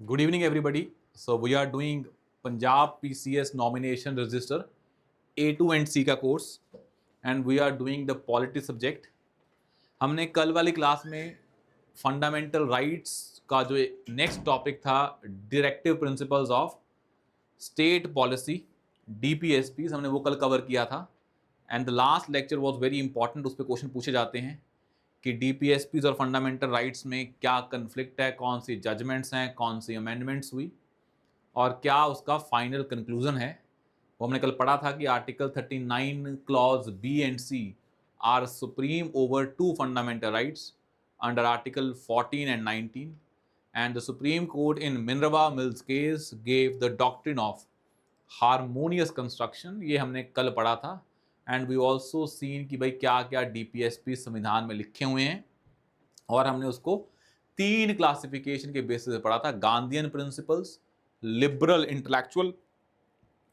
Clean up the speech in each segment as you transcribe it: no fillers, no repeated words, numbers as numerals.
Good evening, everybody. So we are doing Punjab PCS nomination register A2 and C का course and we are doing the polity subject. हमने कल वाली class में fundamental rights का जो next topic था directive principles of state policy DPSPs हमने वो कल कवर किया था. And the last lecture was very important. उस पर क्वेश्चन पूछे जाते हैं कि DPSPs और फंडामेंटल राइट्स में क्या कन्फ्लिक्ट है, कौन सी जजमेंट्स हैं, कौन सी अमेंडमेंट्स हुई और क्या उसका फाइनल कंक्लूजन है. वो हमने कल पढ़ा था कि article 39 clause B and C are supreme over to fundamental rights under article 14 and 19 and the Supreme Court in Minerva Mills case gave the doctrine of harmonious construction. ये हमने कल पढ़ा था. एंड वी ऑल्सो सीन कि भाई क्या क्या DPSP संविधान में लिखे हुए हैं और हमने उसको 3 क्लासिफिकेशन के बेसिस पे पढ़ा था. Gandhian principles, liberal intellectual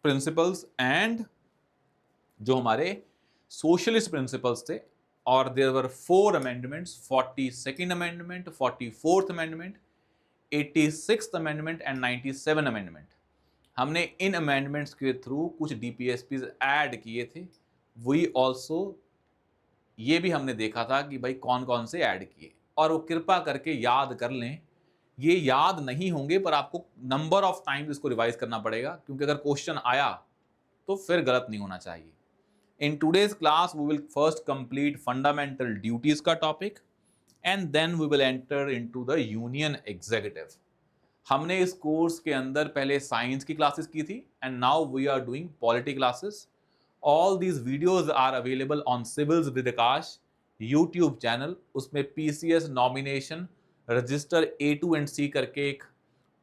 principles and जो हमारे सोशलिस्ट प्रिंसिपल्स थे. और there were 4 amendments, 42nd amendment, 44th amendment, 86th amendment and 97 amendment. हमने इन अमेंडमेंट्स के थ्रू कुछ DPSPs ऐड किए थे. वी ऑल्सो ये भी हमने देखा था कि भाई कौन कौन से ऐड किए और वो कृपा करके याद कर लें. ये याद नहीं होंगे पर आपको नंबर ऑफ टाइम्स इसको रिवाइज करना पड़ेगा क्योंकि अगर क्वेश्चन आया तो फिर गलत नहीं होना चाहिए. In today's class we will first complete fundamental duties का topic and then we will enter into the union executive. हमने इस कोर्स के अंदर पहले साइंस की क्लासेस की थी and now we are doing polity classes. All these videos are available on Civils with Akash YouTube channel. उसमें PCS nomination register A2 and C करके एक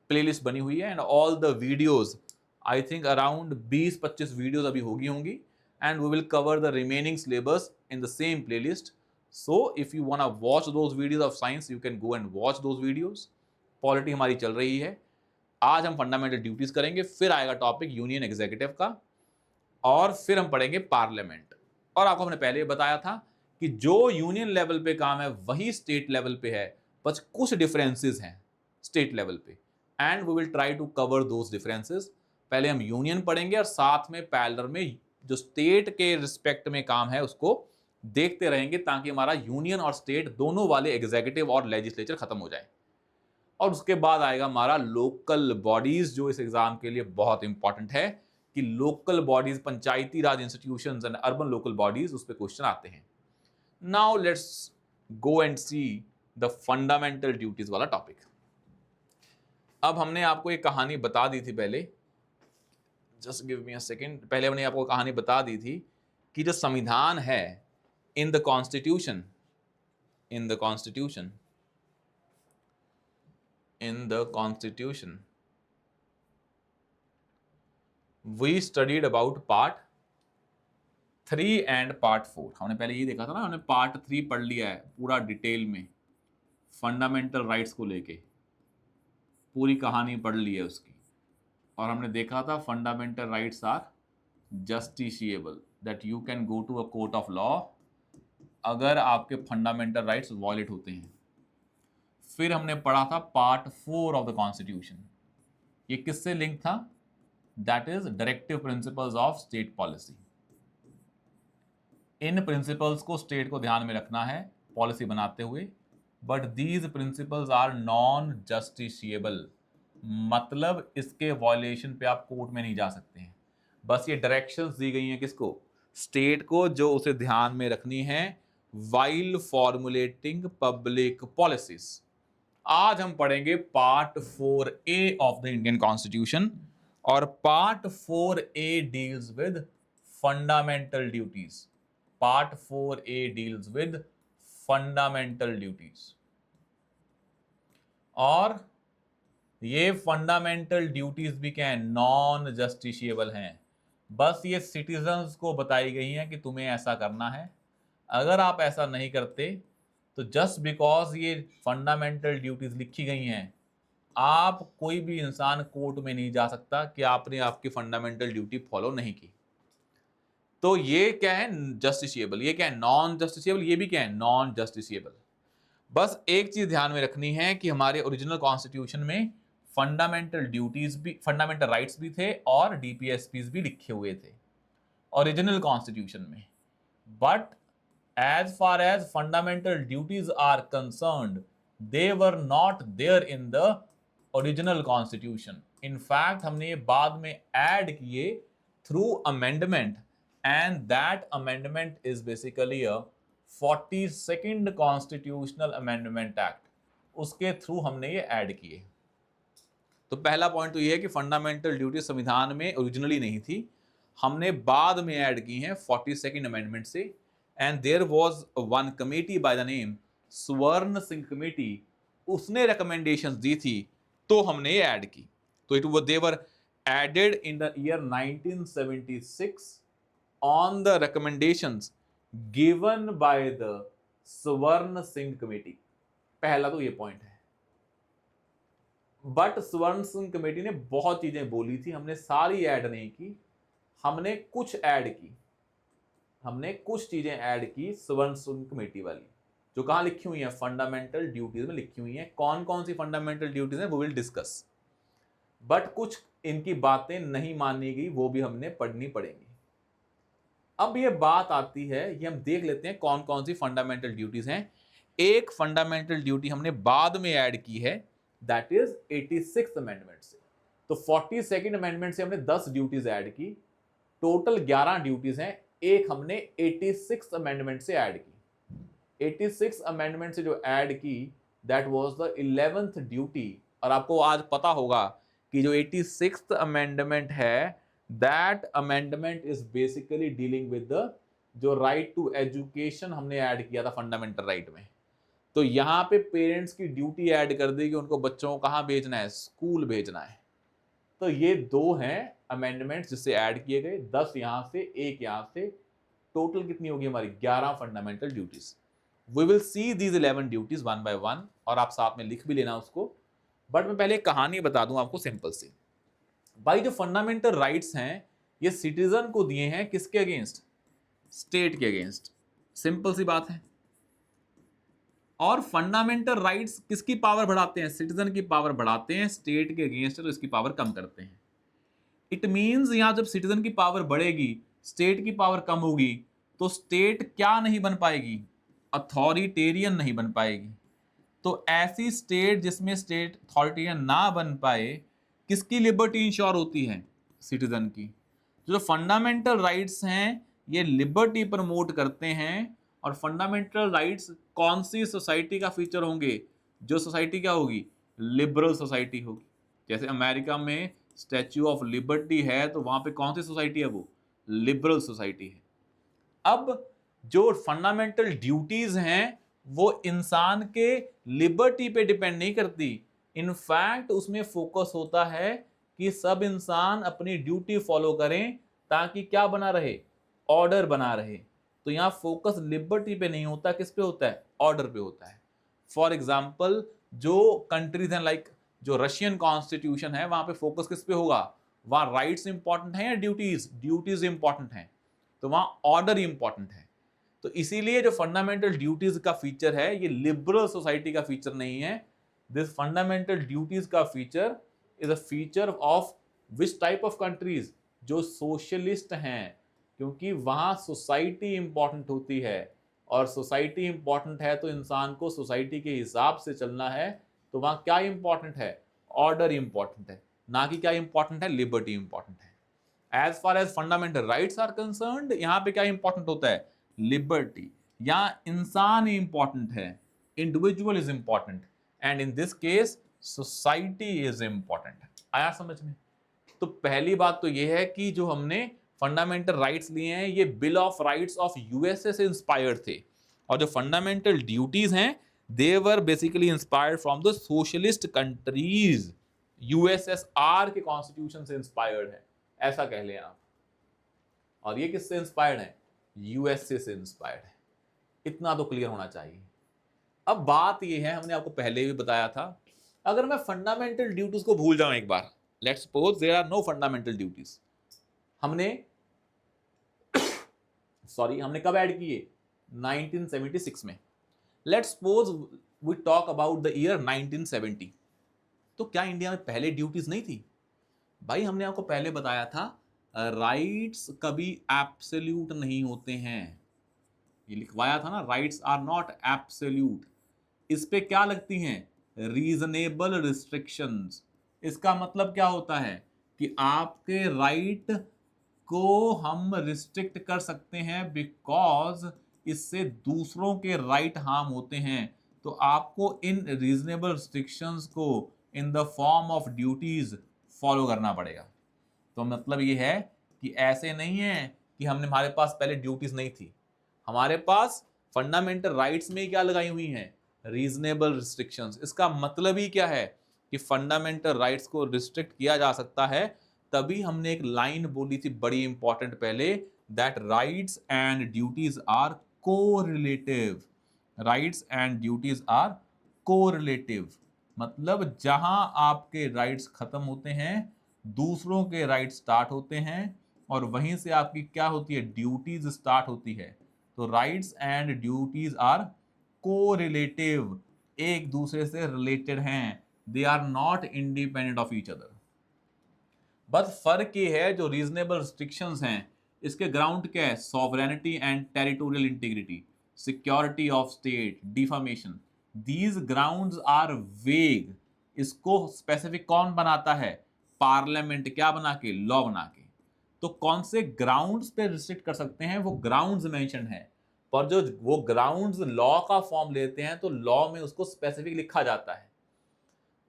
प्लेलिस्ट बनी हुई है and all the videos I think around 20-25 videos अभी होगी and we will cover the remaining syllabus in the same playlist. So if you want to watch those videos of science you can go and watch those videos. Polity हमारी चल रही है. आज हम fundamental duties करेंगे, फिर आएगा topic union executive का और फिर हम पढ़ेंगे पार्लियामेंट. और आपको हमने पहले बताया था कि जो यूनियन लेवल पे काम है वही स्टेट लेवल पे है, बस कुछ डिफरेंसेस हैं स्टेट लेवल पे and we will try to cover those differences. पहले हम यूनियन पढ़ेंगे और साथ में पैरेलल में जो स्टेट के रिस्पेक्ट में काम है उसको देखते रहेंगे ताकि हमारा यूनियन और स्टेट दोनों वाले एग्जीक्यूटिव और लेजिस्लेचर खत्म हो जाए. और उसके बाद आएगा हमारा लोकल बॉडीज जो इस एग्जाम के लिए बहुत इंपॉर्टेंट है कि local bodies, Panchayati Raj institutions and urban local bodies, उस पर क्वेश्चन आते हैं. Now let's go and C the fundamental duties वाला टॉपिक. अब हमने आपको एक कहानी बता दी थी पहले, just give me a second. पहले हमने आपको कहानी बता दी थी कि जो संविधान है in the constitution we studied about part 3 and part 4. हमने पहले ये देखा था ना, हमने पार्ट 3 पढ़ लिया है पूरा डिटेल में, फंडामेंटल राइट्स को लेके पूरी कहानी पढ़ ली है उसकी. और हमने देखा था fundamental rights are justiciable, that you can go to a court of law अगर आपके फंडामेंटल राइट्स वायलेट होते हैं. फिर हमने पढ़ा था पार्ट 4 ऑफ द कॉन्स्टिट्यूशन. ये किससे लिंक था? That is directive principles of state policy. इन प्रिंसिपल्स को स्टेट को ध्यान में रखना है पॉलिसी बनाते हुए, but these principles are non justiciable. मतलब इसके वॉयलेशन पे आप कोर्ट में नहीं जा सकते हैं. बस ये डायरेक्शंस दी गई हैं किसको? स्टेट को, जो उसे ध्यान में रखनी है वाइल फॉर्मुलेटिंग पब्लिक पॉलिसीज. आज हम पढ़ेंगे part 4A of the Indian constitution और part 4A deals with fundamental duties. Part 4A deals with fundamental duties और ये फंडामेंटल ड्यूटीज भी क्या है? नॉन जस्टिशिएबल हैं. बस ये सिटीजन्स को बताई गई हैं कि तुम्हें ऐसा करना है. अगर आप ऐसा नहीं करते तो जस्ट बिकॉज ये फंडामेंटल ड्यूटीज लिखी गई हैं, आप कोई भी इंसान कोर्ट में नहीं जा सकता कि आपने आपकी फंडामेंटल ड्यूटी फॉलो नहीं की. तो ये क्या है? जस्टिशिएबल. ये क्या है? Non justiciable. ये भी क्या है? Non justiciable. बस एक चीज ध्यान में रखनी है कि हमारे ओरिजिनल कॉन्स्टिट्यूशन में फंडामेंटल ड्यूटीज भी, फंडामेंटल राइट्स भी थे और डीपीएसपीज भी लिखे हुए थे ओरिजिनल कॉन्स्टिट्यूशन में. But as far as fundamental duties are concerned, they were not there in the original constitution. In fact, हमने ये बाद में add किए through amendment, and that amendment is basically a 42nd Constitutional Amendment Act. उसके through हमने ये add किए. तो पहला पॉइंट तो ये है कि फंडामेंटल ड्यूटी संविधान में ओरिजिनली नहीं थी, हमने बाद में ऐड की हैं 42nd अमेंडमेंट से. And there was one committee by the name Swaran Singh committee, उसने रिकमेंडेशंस दी थी तो हमने ये ऐड की. तो it they were added in the year 1976 on the recommendations given by the Swaran Singh committee. पहला तो ये पॉइंट है. बट स्वर्ण सिंह कमेटी ने बहुत चीजें बोली थी, हमने सारी ऐड नहीं की, हमने कुछ ऐड की, हमने कुछ चीजें ऐड की स्वर्ण सिंह कमेटी वाली, जो कहां लिखी हुई है, फंडामेंटल ड्यूटीज में लिखी हुई है. कौन कौन सी फंडामेंटल ड्यूटीज हैं वो विल डिस्कस. बट कुछ इनकी बातें नहीं मानी गई, वो भी हमने पढ़नी पड़ेंगी. अब ये बात आती है, ये हम देख लेते हैं कौन कौन सी फंडामेंटल ड्यूटीज हैं. एक फंडामेंटल ड्यूटी हमने बाद में ऐड की है, दैट इज 86th अमेंडमेंट से. तो 42nd अमेंडमेंट से हमने 10 ड्यूटीज ऐड की, टोटल 11 ड्यूटीज हैं. एक हमने 86th अमेंडमेंट से ऐड की. 86th अमेंडमेंट से जो ऐड की, that was the 11th duty. और आपको आज पता होगा कि जो 86th अमेंडमेंट है, that amendment is basically dealing with the जो राइट टू एजुकेशन हमने ऐड किया था फंडामेंटल राइट में. तो यहाँ पे पेरेंट्स की ड्यूटी ऐड कर दी कि उनको बच्चों को कहाँ भेजना है, स्कूल भेजना है. तो ये दो हैं अमेंडमेंट्स जिससे ऐड किए गए, 10 यहाँ से, एक यहाँ से. टोटल कितनी होगी हमारी, 11 fundamental duties. We will see these 11 duties one by one, और आप साथ में लिख भी लेना उसको. बट मैं पहले एक कहानी बता दूं आपको सिंपल सी. भाई जो फंडामेंटल राइट्स हैं ये सिटीजन को दिए हैं, किसके अगेंस्ट, स्टेट के अगेंस्ट. सिंपल सी बात है. और फंडामेंटल राइट्स किसकी पावर बढ़ाते हैं, सिटीजन की पावर बढ़ाते हैं. स्टेट के अगेंस्ट है तो इसकी पावर कम करते हैं. इट मीन्स यहां जब सिटीजन की पावर बढ़ेगी, स्टेट की पावर कम होगी, तो स्टेट क्या नहीं बन पाएगी, अथॉरिटेरियन नहीं बन पाएगी. तो ऐसी स्टेट जिसमें स्टेट अथॉरिटेरियन ना बन पाए, किसकी लिबर्टी इंश्योर होती है, सिटीजन की. जो फंडामेंटल राइट्स हैं ये लिबर्टी प्रमोट करते हैं. और फंडामेंटल राइट्स कौन सी सोसाइटी का फीचर होंगे, जो सोसाइटी क्या होगी, लिबरल सोसाइटी होगी. जैसे अमेरिका में स्टैच्यू ऑफ लिबर्टी है, तो वहां पे कौन सी सोसाइटी है, वो लिबरल सोसाइटी है. अब जो फंडामेंटल ड्यूटीज हैं वो इंसान के लिबर्टी पे डिपेंड नहीं करती. इनफैक्ट उसमें फोकस होता है कि सब इंसान अपनी ड्यूटी फॉलो करें ताकि क्या बना रहे, ऑर्डर बना रहे. तो यहाँ फोकस लिबर्टी पे नहीं होता, किस पे होता है, ऑर्डर पे होता है. फॉर एग्जाम्पल जो कंट्रीज हैं लाइक जो रशियन कॉन्स्टिट्यूशन है, वहां पे फोकस किस पे होगा, वहां राइट्स इंपॉर्टेंट हैं या ड्यूटीज, ड्यूटीज इंपॉर्टेंट हैं. तो वहां ऑर्डर इंपॉर्टेंट है. तो इसीलिए जो फंडामेंटल ड्यूटीज का फीचर है ये लिबरल सोसाइटी का फीचर नहीं है. दिस फंडामेंटल ड्यूटीज का feature is a feature of which type of countries, जो सोशलिस्ट हैं. क्योंकि वहां सोसाइटी इंपॉर्टेंट होती है, और सोसाइटी इंपॉर्टेंट है तो इंसान को सोसाइटी के हिसाब से चलना है. तो वहां क्या इंपॉर्टेंट है, ऑर्डर इंपॉर्टेंट है, ना कि क्या इंपॉर्टेंट है, लिबर्टी इंपॉर्टेंट है. As far as fundamental rights are concerned, यहां पे क्या इंपॉर्टेंट होता है, लिबर्टी. यहां इंसान इंपॉर्टेंट है, individual is important, and in this case society is important. आया समझ में. तो पहली बात तो यह है कि जो हमने फंडामेंटल राइट्स लिए हैं ये bill of rights of USA से इंस्पायर्ड थे. और जो फंडामेंटल ड्यूटीज हैं they were basically inspired from the socialist countries. USSR के कॉन्स्टिट्यूशन से इंस्पायर्ड है, ऐसा कह लें आप. और ये किससे इंस्पायर्ड है, यूएसए से इंस्पायर्ड है. इतना तो क्लियर होना चाहिए. अब बात ये है, हमने आपको पहले भी बताया था, अगर मैं फंडामेंटल ड्यूटीज को भूल जाऊं एक बार, let's suppose there are no fundamental duties, हमने हमने कब ऐड किए, 1976 में. Let's suppose we talk about the year 1970. तो क्या इंडिया में पहले ड्यूटीज नहीं थी? भाई हमने आपको पहले बताया था राइट्स कभी एब्सोल्यूट नहीं होते हैं। ये लिखवाया था ना, राइट्स आर नॉट एब्सोल्यूट। इस पे क्या लगती हैं? Reasonable restrictions. इसका मतलब क्या होता है कि आपके राइट को हम रिस्ट्रिक्ट कर सकते हैं बिकॉज इससे दूसरों के राइट हार्म होते हैं। तो आपको इन रीजनेबल रिस्ट्रिक्शंस को in the form of duties follow करना पड़ेगा। तो मतलब ये है कि ऐसे नहीं है कि हमने हमारे पास पहले ड्यूटीज नहीं थी, हमारे पास फंडामेंटल राइट्स में क्या लगाई हुई हैं? Reasonable restrictions. इसका मतलब ही क्या है कि फंडामेंटल राइट्स को रिस्ट्रिक्ट किया जा सकता है। तभी हमने एक लाइन बोली थी बड़ी इंपॉर्टेंट पहले, that rights and duties are correlative. Rights and duties are correlative, मतलब जहां आपके राइट्स खत्म होते हैं दूसरों के राइट्स स्टार्ट होते हैं, और वहीं से आपकी क्या होती है? ड्यूटीज स्टार्ट होती है। तो rights and duties are correlative, एक दूसरे से रिलेटेड हैं, they are not independent of each other. बस फर्क ये है, जो रीजनेबल रिस्ट्रिक्शंस हैं इसके ग्राउंड क्या है? Sovereignty and territorial integrity, security of state, defamation. These grounds are vague. इसको स्पेसिफिक कौन बनाता है? पार्लियामेंट। क्या बना के? लॉ बना के। तो कौन से ग्राउंड्स पे रिस्ट्रिक्ट कर सकते हैं, वो ग्राउंड्स मेंशन है। पर जो वो ग्राउंड्स लॉ का फॉर्म लेते हैं तो लॉ में उसको स्पेसिफिक लिखा जाता है।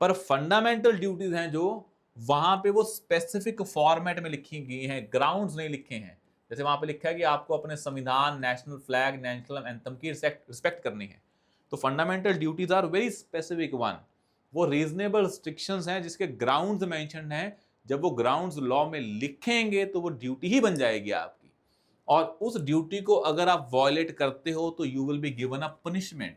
पर फंडामेंटल ड्यूटीज हैं जो, वहां पे वो स्पेसिफिक फॉर्मेट में लिखी गई हैं, ग्राउंड्स नहीं लिखे हैं। जैसे वहां पे लिखा है कि आपको अपने संविधान, नेशनल फ्लैग, नेशनल एंथम की रिस्पेक्ट करनी है। तो fundamental duties are very specific one. वो रीजनेबल रिस्ट्रिक्शंस हैं जिसके ग्राउंड्स मेंशन्ड हैं। जब वो ग्राउंड्स लॉ में लिखेंगे तो वो ड्यूटी ही बन जाएगी आपकी, और उस ड्यूटी को अगर आप वॉयलेट करते हो तो you will be given a punishment.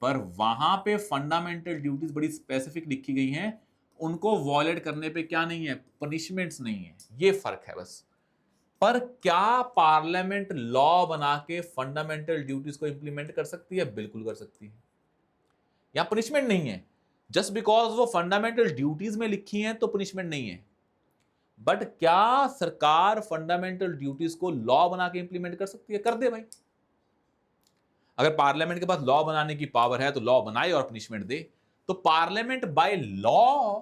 पर वहां पे फंडामेंटल ड्यूटीज बड़ी स्पेसिफिक लिखी गई हैं, उनको वॉयलेट करने पे क्या नहीं है? पनिशमेंट्स नहीं है। ये फर्क है बस। पर क्या पार्लियामेंट लॉ बना के फंडामेंटल ड्यूटीज को इंप्लीमेंट कर सकती है? बिल्कुल कर सकती है। यहां पनिशमेंट नहीं है। जस्ट बिकॉज वो फंडामेंटल ड्यूटीज में लिखी हैं तो पनिशमेंट नहीं है। बट क्या सरकार फंडामेंटल ड्यूटीज को लॉ बना के इंप्लीमेंट कर सकती है? कर दे भाई। अगर पार्लियामेंट के पास लॉ बनाने की पावर है तो लॉ बनाए और पनिशमेंट दे। तो parliament by law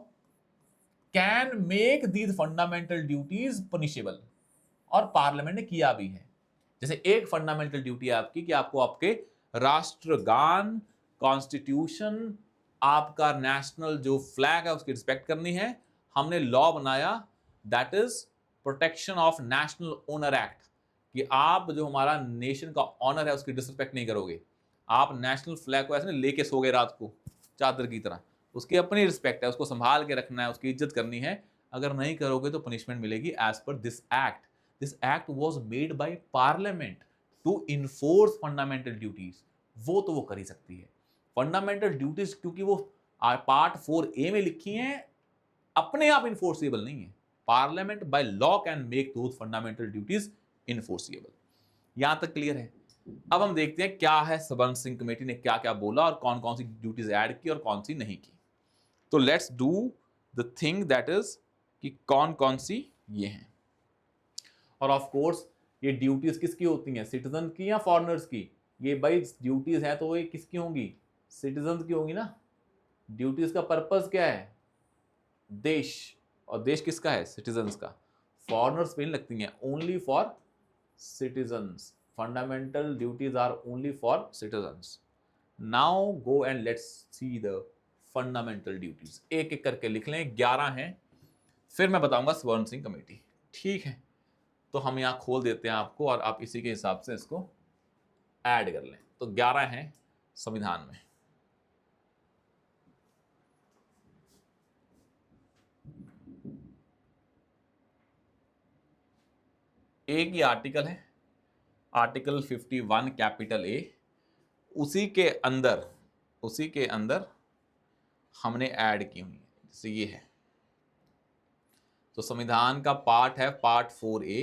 can make these fundamental duties punishable, और पार्लियामेंट ने किया भी है। जैसे एक फंडामेंटल ड्यूटी है आपकी कि आपको आपके राष्ट्रगान, कॉन्स्टिट्यूशन, आपका नेशनल जो फ्लैग है उसकी रिस्पेक्ट करनी है। हमने लॉ बनाया, that is protection of national owner act, कि आप जो हमारा नेशन का ऑनर है उसकी डिसरिस्पेक्ट नहीं करोगे। आप नेशनल फ्लैग को ऐसे नहीं लेके सो गए रात को चादर की तरह, उसकी अपनी रिस्पेक्ट है, उसको संभाल के रखना है, उसकी इज्जत करनी है। अगर नहीं करोगे तो पनिशमेंट मिलेगी as per this act. This act was made by parliament to enforce fundamental duties. वो तो वो कर ही सकती है। फंडामेंटल ड्यूटीज क्योंकि वो पार्ट 4A में लिखी हैं, अपने आप इन्फोर्सेबल नहीं है। Parliament by law can make those fundamental duties enforceable. यहां तक क्लियर है? अब हम देखते हैं क्या है सवर्ण सिंह कमेटी ने क्या क्या बोला और कौन कौन सी ड्यूटीज ऐड की और कौन सी नहीं की। तो let's do the thing that is कि कौन कौन सी ये हैं। और ऑफ कोर्स ये ड्यूटीज किसकी होती हैं? सिटीजन की या फॉरेनर्स की? ये भाई ड्यूटीज हैं तो ये किसकी होंगी? सिटीजन की होंगी ना। ड्यूटीज का पर्पस क्या है? देश। और देश किसका है? सिटीजन्स का। फॉरेनर्स पे नहीं लगती हैं, only for citizens. Fundamental duties are only for citizens. Now go and let's see the fundamental duties. एक एक करके लिख लें, 11 हैं, फिर मैं बताऊंगा स्वर्ण सिंह कमेटी। ठीक है, तो हम यहां खोल देते हैं आपको और आप इसी के हिसाब से इसको ऐड कर लें। तो 11 हैं संविधान में। एक ही आर्टिकल है, आर्टिकल 51 कैपिटल A। उसी के अंदर हमने ऐड की हुई है, जैसे ये है। तो संविधान का पार्ट है पार्ट 4A,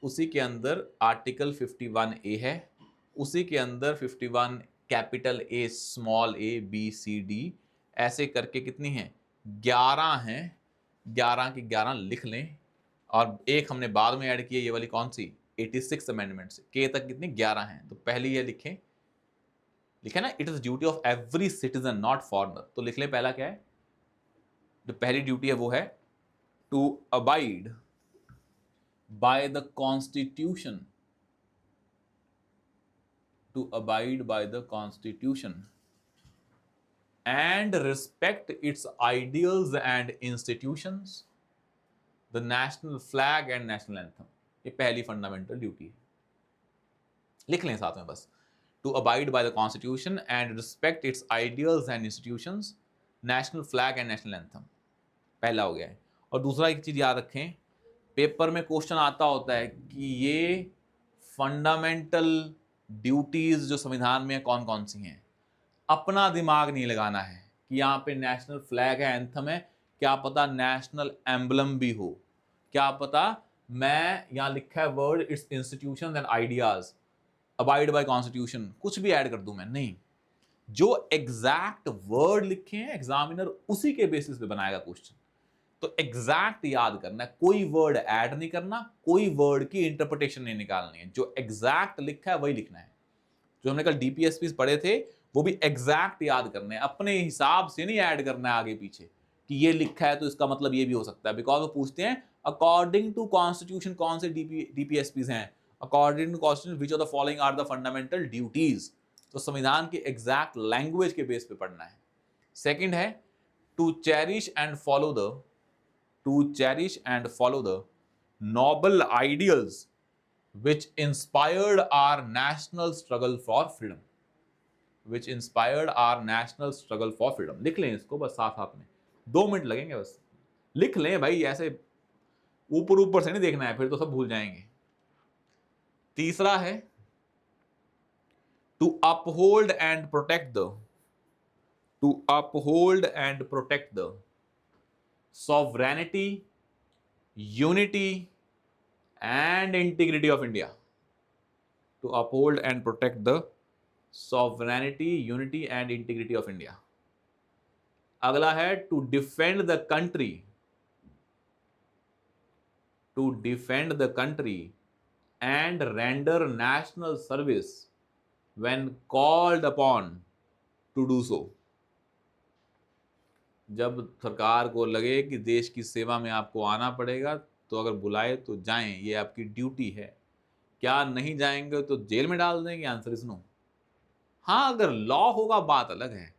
उसी के अंदर आर्टिकल 51A है, उसी के अंदर 51 capital A, small a, B, C, D, ऐसे करके कितनी है? 11 हैं, 11 की 11 लिख लें, और एक हमने बाद में ऐड किया, ये वाली कौन सी 86 अमेंडमेंट से, के तक कितनी 11 हैं, तो पहली ये लिखें, लिखे ना, it is duty of every citizen not foreigner, तो लिख लें पहला क्या है, जो पहली ड्यूटी है वो है to abide by the constitution, to abide by the constitution and respect its ideals and institutions, the national flag and national anthem, ये पहली फंडामेंटल ड्यूटी है, लिख लें साथ में बस, to abide by the constitution and respect its ideals and institutions, national flag and national anthem, पहला हो गया है। और दूसरा एक चीज याद रखें, पेपर में क्वेश्चन आता होता है कि ये फंडामेंटल ड्यूटीज जो संविधान में कौन कौन सी हैं, अपना दिमाग नहीं लगाना है कि यहाँ पे नेशनल फ्लैग है, एंथम है, क्या पता नेशनल एम्बलम भी हो, क्या पता मैं यहाँ लिखा है word it's institutions and ideas, abide by constitution, कुछ भी ऐड कर दूं मैं, नहीं, जो एग्जैक्ट वर्ड लिखे हैं एग्जामिनर उसी के बेसिस पे बनाएगा क्वेश्चन, तो एग्जैक्ट याद करना है, कोई वर्ड ऐड नहीं करना, कोई वर्ड की इंटरप्रिटेशन नहीं निकालनी है, जो एग्जैक्ट लिखा है वही लिखना है। जो हमने कल डीपीएसपी पढ़े थे वो भी एग्जैक्ट याद करने हैं, अपने हिसाब से नहीं ऐड करना है आगे पीछे कि ये लिखा है तो इसका मतलब ये भी हो सकता है, बिकॉज वो पूछते हैं अकॉर्डिंग टू कॉन्स्टिट्यूशन कौन से डीपीएसपीज हैं, according to constitution which of the following are the fundamental duties, तो संविधान के एग्जैक्ट लैंग्वेज के बेस पे पढ़ना है। सेकंड है to cherish and follow the, to cherish and follow the noble ideals which inspired our national struggle for freedom, which inspired our national struggle for freedom, लिख लें इसको बस साथ साथ में, 2 मिनट लगेंगे बस, लिख लें भाई, ऐसे ऊपर ऊपर से नहीं देखना है, फिर तो सब भूल जाएंगे। तीसरा है to uphold and protect the, to uphold and protect the sovereignty, unity and integrity of India, to uphold and protect the sovereignty, unity and integrity of India. अगला है to defend the country, to defend the country and render national service when called upon to do so, जब सरकार को लगे कि देश की सेवा में आपको आना पड़ेगा तो अगर बुलाए तो जाएं, ये आपकी ड्यूटी है, क्या नहीं जाएंगे तो जेल में डाल देंगे, आंसर इज नो। हाँ अगर लॉ होगा बात अलग है,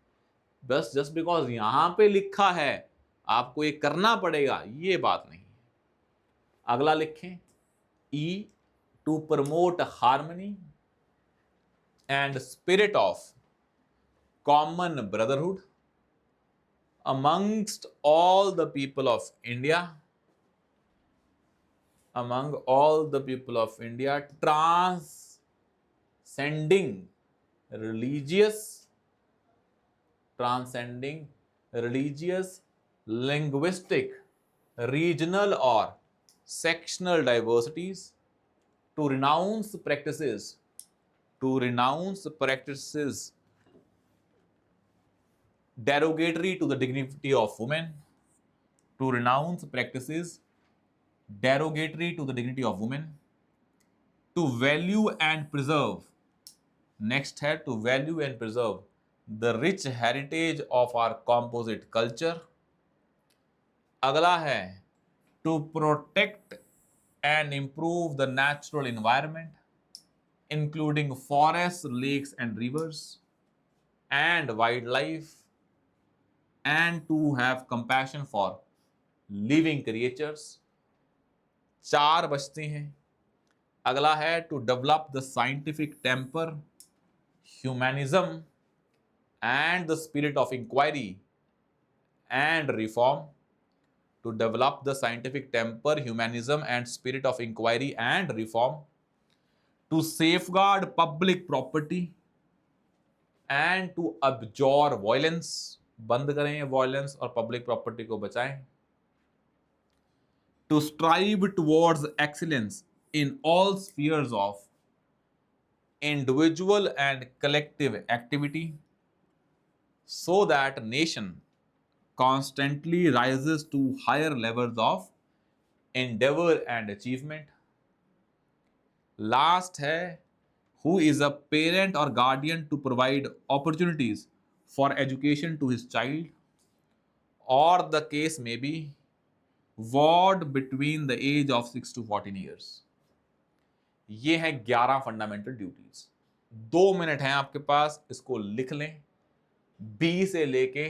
बस जस्ट बिकॉज यहां पे लिखा है आपको ये करना पड़ेगा, ये बात नहीं है। अगला लिखें E to promote harmony and spirit of common brotherhood amongst all the people of India, among all the people of India, transcending religious, linguistic, regional or sectional diversities, to renounce practices derogatory to the dignity of women, to renounce practices derogatory to the dignity of women, to value and preserve, next है to value and preserve the rich heritage of our composite culture, अगला है to protect and improve the natural environment including forests, lakes and rivers and wildlife, and to have compassion for living creatures, 4 बचते हैं। अगला है to develop the scientific temper, humanism and the spirit of inquiry and reform, to develop the scientific temper, humanism and spirit of inquiry and reform, to safeguard public property and to abjure violence, बंद करें violence और public property को बचाएं, to strive towards excellence in all spheres of individual and collective activity, so that nation constantly rises to higher levels of endeavor and achievement. Last है who is a parent or guardian to provide opportunities for education to his child, or the case may be ward between the age of 6 to 14 years. ये हैं 11 fundamental duties. 2 minute हैं आपके पास, इसको लिख लें। B से लेके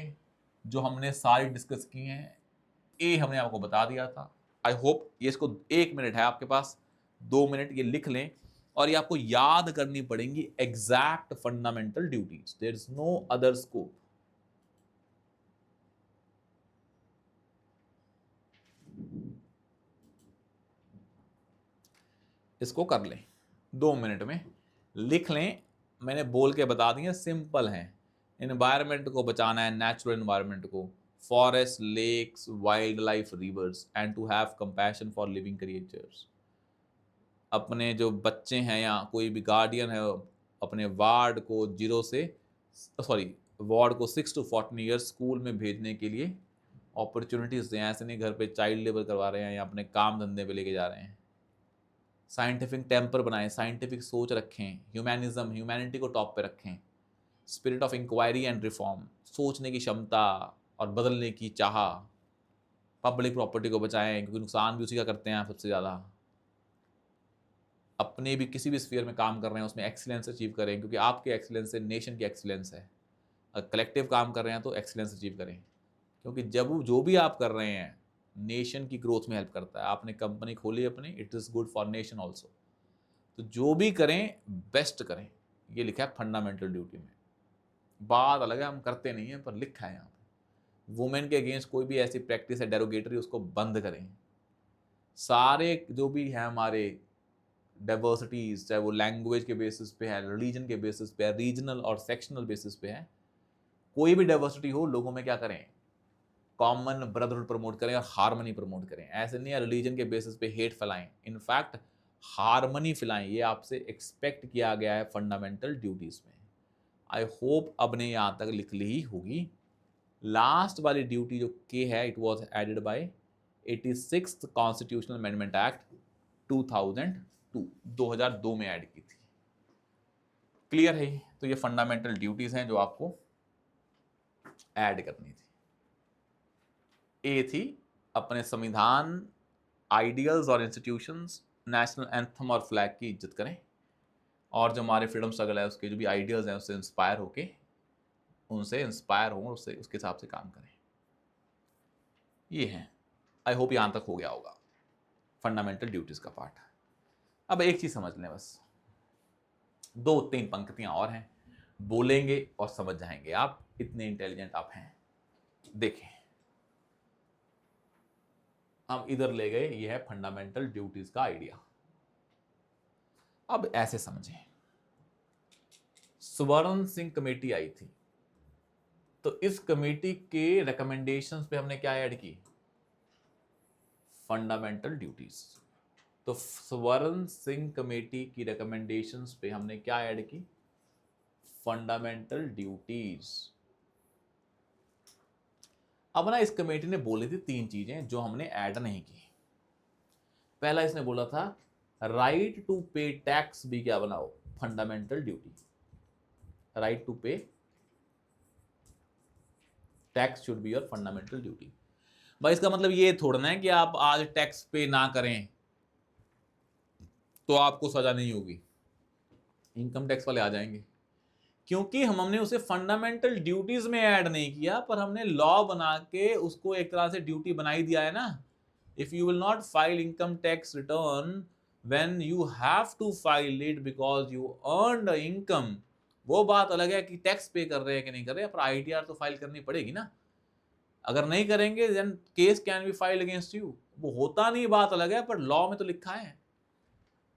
जो हमने सारी डिस्कस की हैं, ए हमने आपको बता दिया था। आई होप ये इसको 1 मिनट है आपके पास, 2 मिनट ये लिख लें और ये आपको याद करनी पड़ेंगी exact fundamental duties. There is no other scope. इसको कर लें, 2 मिनट में लिख लें। मैंने बोल के बता दिए, सिंपल हैं। एनवायरनमेंट को बचाना है, नेचुरल एनवायरनमेंट को, forest, lakes, wild life, rivers, and to have compassion for living creatures. अपने जो बच्चे हैं या कोई भी गार्डियन है, अपने वार्ड को 6 to 14 ईयर्स स्कूल में भेजने के लिए अपॉर्चुनिटीज दें। ऐसे नहीं घर पे चाइल्ड लेबर करवा रहे हैं या अपने काम धंधे पे लेके जा रहे हैं। साइंटिफिक टेम्पर बनाएं, साइंटिफिक सोच रखें, ह्यूमैनिज्म, ह्यूमैनिटी को टॉप पे रखें, spirit of inquiry and reform, सोचने की क्षमता और बदलने की चाह। पब्लिक प्रॉपर्टी को बचाएं क्योंकि नुकसान भी उसी का करते हैं आप सबसे ज़्यादा। अपने भी किसी भी स्फीयर में काम कर रहे हैं उसमें एक्सीलेंस अचीव करें, क्योंकि आपके एक्सीलेंस से नेशन की एक्सीलेंस है। अगर कलेक्टिव काम कर रहे हैं तो एक्सीलेंस अचीव करें, क्योंकि जब जो भी आप कर रहे हैं नेशन की ग्रोथ में हेल्प करता है। आपने कंपनी खोली अपनी, it is good for nation also. तो जो भी करें बेस्ट करें, ये लिखा है फंडामेंटल ड्यूटी में। बात अलग है, हम करते नहीं हैं, पर लिखा है यहाँ पे। वुमेन के अगेंस्ट कोई भी ऐसी प्रैक्टिस है डेरोगेटरी, उसको बंद करें। सारे जो भी है हमारे डाइवर्सिटीज, चाहे वो लैंग्वेज के बेसिस पे है, रिलीजन के बेसिस पे है, रीजनल और सेक्शनल बेसिस पे है, कोई भी डाइवर्सिटी हो, लोगों में क्या करें, कॉमन ब्रदरहुड प्रमोट करें और हार्मनी प्रमोट करें। ऐसे नहीं है रिलीजन के बेसिस पे हेट फैलाएं, इनफैक्ट हार्मनी फैलाएं। ये आपसे एक्सपेक्ट किया गया है फंडामेंटल ड्यूटीज में। आई होप अब ने यहाँ तक लिख ली ही होगी। लास्ट वाली ड्यूटी जो के है, it was added by 86th constitutional amendment act 2002 में ऐड की थी। क्लियर है? तो ये फंडामेंटल ड्यूटीज हैं जो आपको ऐड करनी थी। ए थी अपने संविधान, आइडियल्स और इंस्टीट्यूशंस, नेशनल एंथम और फ्लैग की इज्जत करें, और जो हमारे फ्रीडम स्ट्रगल है उसके जो भी आइडियल्स हैं उससे इंस्पायर हों, उससे उसके हिसाब से काम करें। ये है। आई होप यहाँ तक हो गया होगा फंडामेंटल ड्यूटीज का पार्ट। अब एक चीज समझ लें, बस 2-3 पंक्तियां और हैं, बोलेंगे और समझ जाएंगे आप, इतने इंटेलिजेंट आप हैं। देखें, हम इधर ले गए, ये है फंडामेंटल ड्यूटीज का आइडिया। अब ऐसे समझें, स्वर्ण सिंह कमेटी आई थी, तो इस कमेटी के रिकमेंडेशंस पे हमने क्या ऐड की, फंडामेंटल ड्यूटीज। तो स्वर्ण सिंह कमेटी की रिकमेंडेशंस पे हमने क्या ऐड की, फंडामेंटल ड्यूटीज। अब ना इस कमेटी ने बोली थी 3 चीजें जो हमने ऐड नहीं की। पहला इसने बोला था राइट टू पे टैक्स भी क्या बनाओ, फंडामेंटल ड्यूटी। राइट टू पे tax should be your fundamental duty. भाई इसका मतलब ये थोड़ा ना है कि आप आज टैक्स पे ना करें तो आपको सजा नहीं होगी, इनकम टैक्स वाले आ जाएंगे, क्योंकि हमने उसे फंडामेंटल ड्यूटीज में ऐड नहीं किया, पर हमने लॉ बना के उसको एक तरह से ड्यूटी बनाई दिया है ना। If you will not file income tax return when you have to file it because you earned income, वो बात अलग है कि टैक्स पे कर रहे हैं कि नहीं कर रहे हैं, पर आईटीआर तो फाइल करनी पड़ेगी ना। अगर नहीं करेंगे then case can be filed against you. वो होता नहीं, बात अलग है, पर लॉ में तो लिखा है।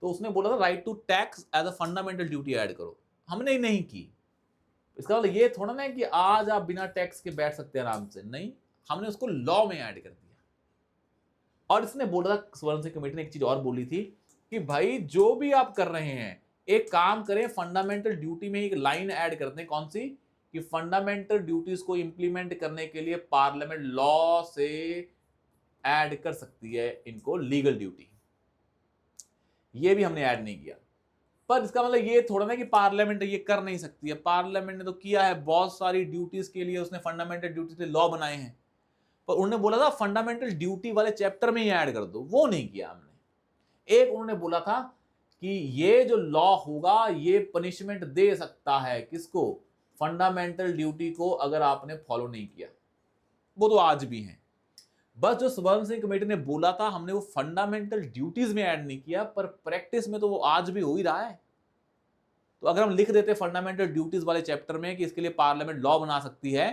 तो उसने बोला था right to tax as a fundamental duty add करो, हमने ही नहीं की। इसका मतलब ये थोड़ा ना है कि आज आप बिना टैक्स के बैठ सकते हैं आराम से, नहीं, हमने उसको लॉ में ऐड कर दिया। और इसने बोला था, स्वर्ण सिंह कमेटी ने एक चीज और बोली थी कि भाई जो भी आप कर रहे हैं, एक काम करें, फंडामेंटल ड्यूटी में एक लाइन ऐड कर दें, कौन सी, कि फंडामेंटल ड्यूटीज को इंप्लीमेंट करने के लिए पार्लियामेंट लॉ से ऐड कर सकती है इनको लीगल ड्यूटी। ये भी हमने ऐड नहीं किया, पर इसका मतलब ये थोड़ा ना कि पार्लियामेंट ये कर नहीं सकती है। पार्लियामेंट ने तो किया है, बहुत सारी ड्यूटीज के लिए उसने फंडामेंटल ड्यूटीज के लॉ बनाए हैं, पर उन्होंने बोला था फंडामेंटल ड्यूटी वाले चैप्टर में ही ऐड कर दो, वो नहीं किया हमने। एक उन्होंने बोला था कि ये जो लॉ होगा ये पनिशमेंट दे सकता है किसको, फंडामेंटल ड्यूटी को, अगर आपने फॉलो नहीं किया। वो तो आज भी है, बस जो स्वर्ण सिंह कमेटी ने बोला था हमने वो फंडामेंटल ड्यूटीज में ऐड नहीं किया, पर प्रैक्टिस में तो वो आज भी हो ही रहा है। तो अगर हम लिख देते फंडामेंटल ड्यूटीज वाले चैप्टर में कि इसके लिए पार्लियामेंट लॉ बना सकती है,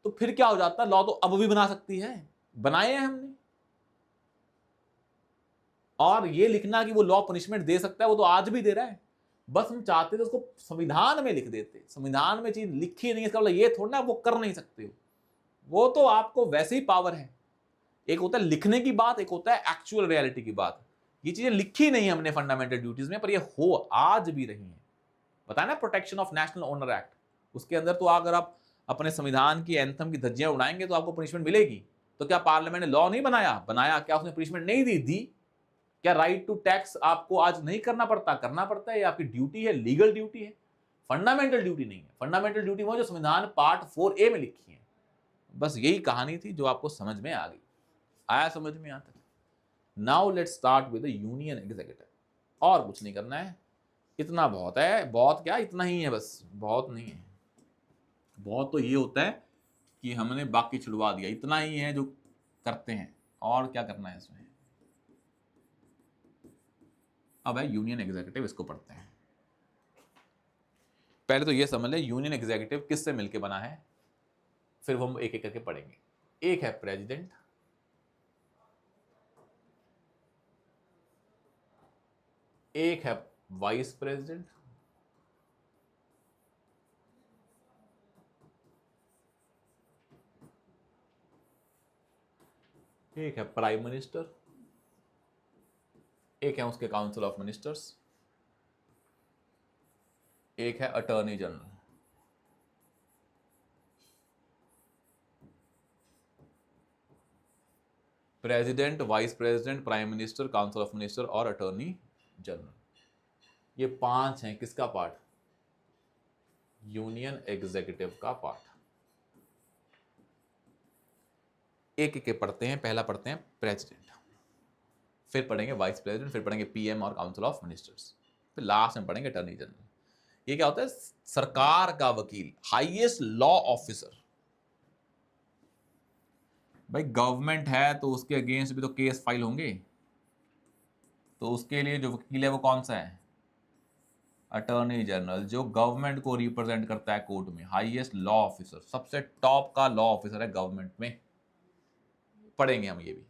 तो फिर क्या हो जाता, लॉ तो अब भी बना सकती है, बनाए हैं हमने। और ये लिखना कि वो लॉ पनिशमेंट दे सकता है, वो तो आज भी दे रहा है, बस हम चाहते थे उसको संविधान में लिख देते। संविधान में चीज लिखी नहीं है, इसका मतलब ये थोड़ा ना वो कर नहीं सकते हो, वो तो आपको वैसे ही पावर है। एक होता है लिखने की बात, एक होता है एक्चुअल रियलिटी की बात। ये चीजें लिखी नहीं है हमने फंडामेंटल ड्यूटीज में, पर ये हो आज भी रही है। बताया ना protection of national owner act, उसके अंदर तो अगर आप अपने संविधान की एंथम की धज्जियां उड़ाएंगे तो आपको पनिशमेंट मिलेगी। तो क्या पार्लियामेंट ने लॉ नहीं बनाया, बनाया, क्या उसने पनिशमेंट नहीं दी, दी। क्या राइट टू टैक्स आपको आज नहीं करना पड़ता, करना पड़ता है, ये आपकी ड्यूटी है, लीगल ड्यूटी है, फंडामेंटल ड्यूटी नहीं है। फंडामेंटल ड्यूटी वो जो संविधान पार्ट 4A में लिखी है। बस यही कहानी थी जो आपको समझ में आ गई, आया समझ में? आता now let's start with the union executive. और कुछ नहीं करना है, इतना बहुत है। बहुत क्या, इतना ही है बस, बहुत नहीं है। बहुत तो ये होता है कि हमने बाकी छुड़वा दिया, इतना ही है जो करते हैं। और क्या करना है इसमें? अब है यूनियन एग्जीक्यूटिव, इसको पढ़ते हैं। पहले तो ये समझ लें यूनियन एग्जीक्यूटिव किससे मिलके बना है, फिर वो हम एक एक करके पढ़ेंगे। एक है प्रेसिडेंट, एक है वाइस प्रेसिडेंट, एक है प्राइम मिनिस्टर, एक है उसके काउंसिल ऑफ मिनिस्टर्स, एक है attorney general. President, vice president, prime minister, council of minister और अटॉर्नी जनरल, ये 5 हैं किसका पार्ट, यूनियन एग्जीक्यूटिव का पार्ट। एक एक के पढ़ते हैं। पहला पढ़ते हैं प्रेसिडेंट, फिर पढ़ेंगे वाइस प्रेसिडेंट, फिर पढ़ेंगे पीएम और काउंसिल ऑफ मिनिस्टर्स, फिर लास्ट में पढ़ेंगे अटॉर्नी जनरल। ये क्या होता है, सरकार का वकील, हाईएस्ट लॉ ऑफिसर। भाई गवर्नमेंट है तो उसके अगेंस्ट भी तो केस फाइल होंगे, तो उसके लिए जो वकील है वो कौन सा है, अटॉर्नी जनरल, जो गवर्नमेंट को रिप्रेजेंट करता है कोर्ट में। हाईएस्ट लॉ ऑफिसर, सबसे टॉप का लॉ ऑफिसर है गवर्नमेंट में, पढ़ेंगे हम ये भी।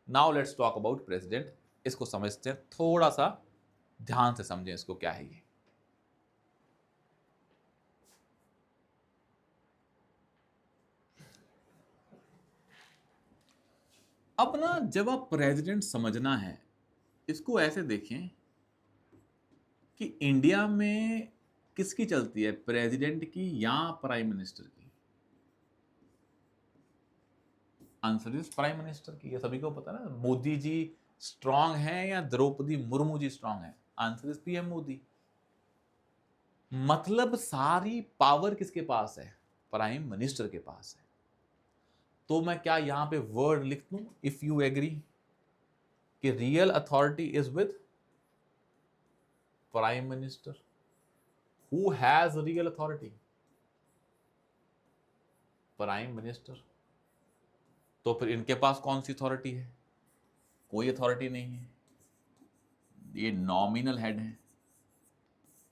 Now let's talk about president. इसको समझते हैं, थोड़ा सा ध्यान से समझें इसको, क्या है ये। अब ना जब आप प्रेसिडेंट समझना है, इसको ऐसे देखें कि इंडिया में किसकी चलती है, प्रेसिडेंट की या प्राइम मिनिस्टर की? आंसर इज प्राइम मिनिस्टर की। ये सभी को पता ना, मोदी जी स्ट्रांग है या द्रौपदी मुर्मू जी स्ट्रांग है? Answer is PM Modi. मतलब सारी पावर किसके पास है, प्राइम मिनिस्टर के पास है। तो मैं क्या यहां पे वर्ड लिख दूं, इफ यू एग्री, कि real authority is with prime minister. Who has real authority, prime minister. तो फिर इनके पास कौन सी अथॉरिटी है, कोई अथॉरिटी नहीं है, ये नॉमिनल हेड है,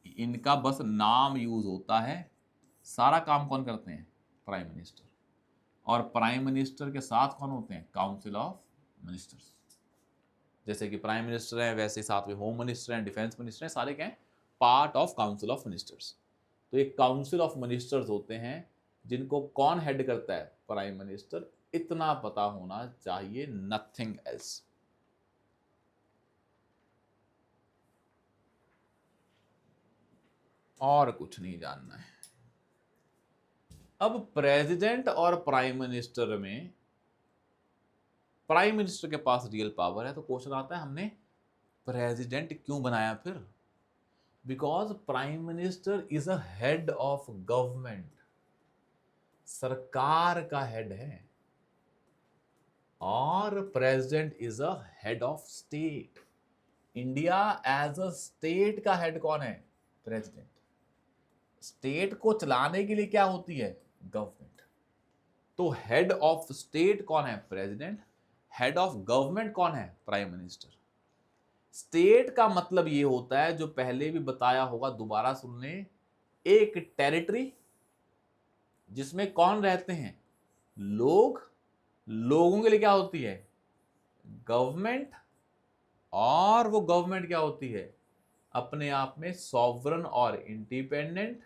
इनका बस नाम यूज होता है, सारा काम कौन करते हैं, प्राइम मिनिस्टर। और प्राइम मिनिस्टर के साथ कौन होते हैं, काउंसिल ऑफ मिनिस्टर्स। जैसे कि प्राइम मिनिस्टर है वैसे साथ में होम मिनिस्टर हैं, डिफेंस मिनिस्टर हैं, सारे क्या हैं, part of council of ministers. तो ये काउंसिल ऑफ मिनिस्टर्स होते हैं जिनको कौन हेड करता है, प्राइम मिनिस्टर। इतना पता होना चाहिए, नथिंग एल्स। और कुछ नहीं जानना है। अब प्रेसिडेंट और प्राइम मिनिस्टर में, प्राइम मिनिस्टर के पास रियल पावर है, तो क्वेश्चन आता है हमने प्रेसिडेंट क्यों बनाया फिर? Because prime minister is a head of government, सरकार का हेड है, और president is a head of state. India as a state का हेड कौन है? प्रेसिडेंट। स्टेट को चलाने के लिए क्या होती है? गवर्नमेंट। तो हेड ऑफ स्टेट कौन है? प्रेसिडेंट। हेड ऑफ गवर्नमेंट कौन है? Prime minister. स्टेट का मतलब ये होता है, जो पहले भी बताया होगा, दोबारा सुन लें, एक टेरिटरी जिसमें कौन रहते हैं? लोग। लोगों के लिए क्या होती है? गवर्नमेंट। और वो गवर्नमेंट क्या होती है? अपने आप में सॉवरन और इंडिपेंडेंट।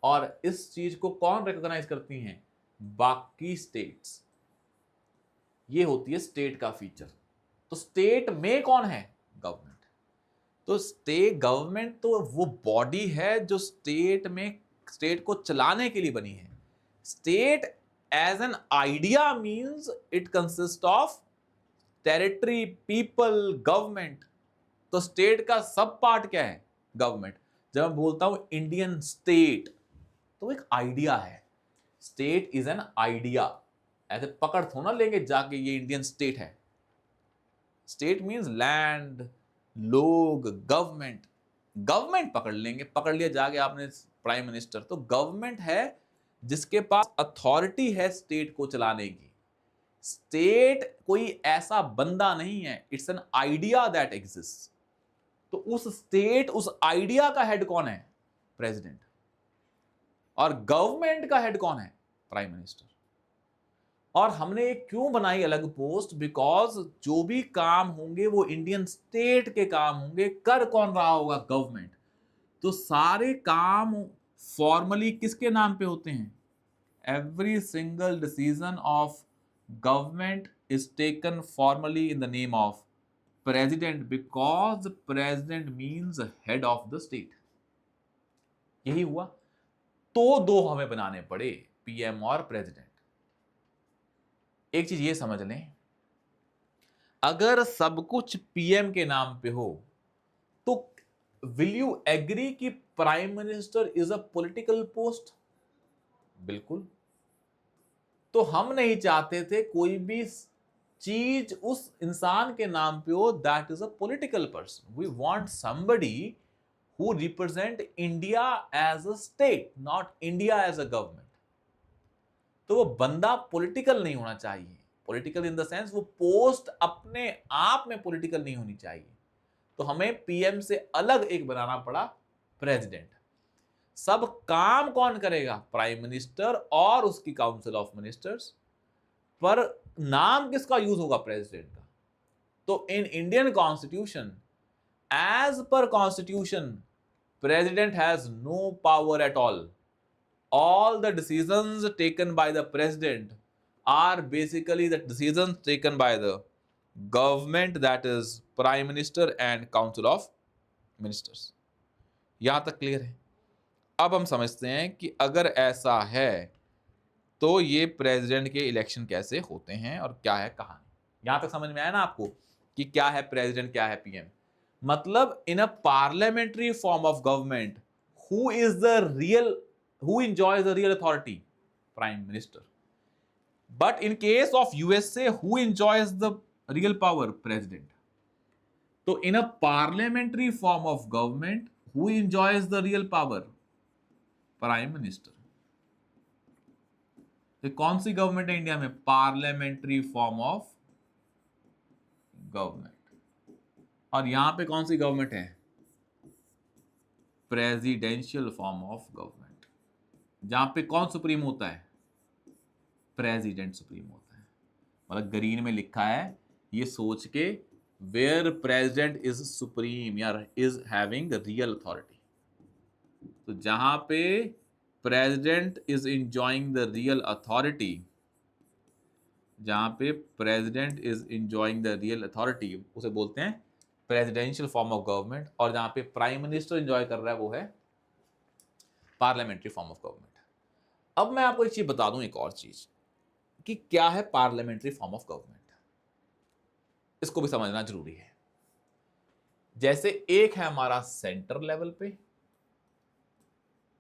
और इस चीज को कौन रिकॉग्नाइज करती हैं? बाकी स्टेट्स। ये होती है स्टेट का फीचर। तो स्टेट में कौन है? गवर्नमेंट। तो स्टेट गवर्नमेंट तो वो बॉडी है जो स्टेट में, स्टेट को चलाने के लिए बनी है। State as an idea means it consist of territory, people, government. तो स्टेट का सब पार्ट क्या है? गवर्नमेंट। जब मैं बोलता हूं इंडियन स्टेट, तो एक आइडिया है। State is an idea. ऐसे पकड़ थोड़ा ना लेंगे जाके ये इंडियन स्टेट है। स्टेट मींस लैंड, लोग, गवर्नमेंट। गवर्नमेंट पकड़ लेंगे, पकड़ लिया जाके आपने प्राइम मिनिस्टर। तो गवर्नमेंट है जिसके पास अथॉरिटी है स्टेट को चलाने की। स्टेट कोई ऐसा बंदा नहीं है, it's an idea that exist. तो उस स्टेट, उस आइडिया का हेड कौन है? प्रेसिडेंट। और गवर्नमेंट का हेड कौन है? Prime minister. और हमने क्यों बनाई अलग पोस्ट? बिकॉज जो भी काम होंगे वो इंडियन स्टेट के काम होंगे। कर कौन रहा होगा? गवर्नमेंट। तो सारे काम फॉर्मली किसके नाम पे होते हैं? Every single decision of government is taken formally in the name of president, because president means head of the state. यही हुआ। तो दो हमें बनाने पड़े, पीएम और प्रेसिडेंट। एक चीज ये समझ लें, अगर सब कुछ पीएम के नाम पे हो तो विल यू एग्री कि prime minister is a political post? बिल्कुल। तो हम नहीं चाहते थे कोई भी चीज उस इंसान के नाम पे हो that is a political person. We want somebody who represent India as a state, not India as a government. तो वो बंदा पॉलिटिकल नहीं होना चाहिए। पॉलिटिकल इन द सेंस वो पोस्ट अपने आप में पॉलिटिकल नहीं होनी चाहिए। तो हमें पीएम से अलग एक बनाना पड़ा, प्रेसिडेंट। सब काम कौन करेगा? प्राइम मिनिस्टर और उसकी काउंसिल ऑफ मिनिस्टर्स। पर नाम किसका यूज होगा? प्रेसिडेंट का। तो in Indian constitution, as per constitution, president has no power at all. All the decisions taken by the president are basically the decisions taken by the government, that is prime minister and council of ministers. यहां तक clear है? अब हम समझते हैं कि अगर ऐसा है तो ये प्रेसिडेंट के इलेक्शन कैसे होते हैं और क्या है कहानी। यहां तक समझ में आया ना आपको कि क्या है प्रेसिडेंट, क्या है पीएम? मतलब in a parliamentary form of government, who is the real, who enjoys the real authority? Prime Minister. But in case of USA, who enjoys the real power? President. So in a parliamentary form of government, who enjoys the real power? Prime Minister. तो कौन सी government है India में? Parliamentary form of government. और यहां पे कौन सी government है? Presidential form of government, जहां पे कौन सुप्रीम होता है? प्रेसिडेंट सुप्रीम होता है। मतलब ग्रीन में लिखा है, ये सोच के, वेयर प्रेसिडेंट इज सुप्रीम या इज हैविंग रियल अथॉरिटी। तो जहां पे president is enjoying the real authority, जहां पे president is enjoying the real authority, उसे बोलते हैं प्रेसिडेंशियल फॉर्म ऑफ गवर्नमेंट। और जहां पे प्राइम मिनिस्टर इंजॉय कर रहा है वो है पार्लियामेंट्री फॉर्म ऑफ गवर्नमेंट। अब मैं आपको एक चीज बता दूं, एक और चीज, कि क्या है पार्लियामेंट्री फॉर्म ऑफ गवर्नमेंट, इसको भी समझना जरूरी है। जैसे एक है हमारा सेंटर लेवल पे,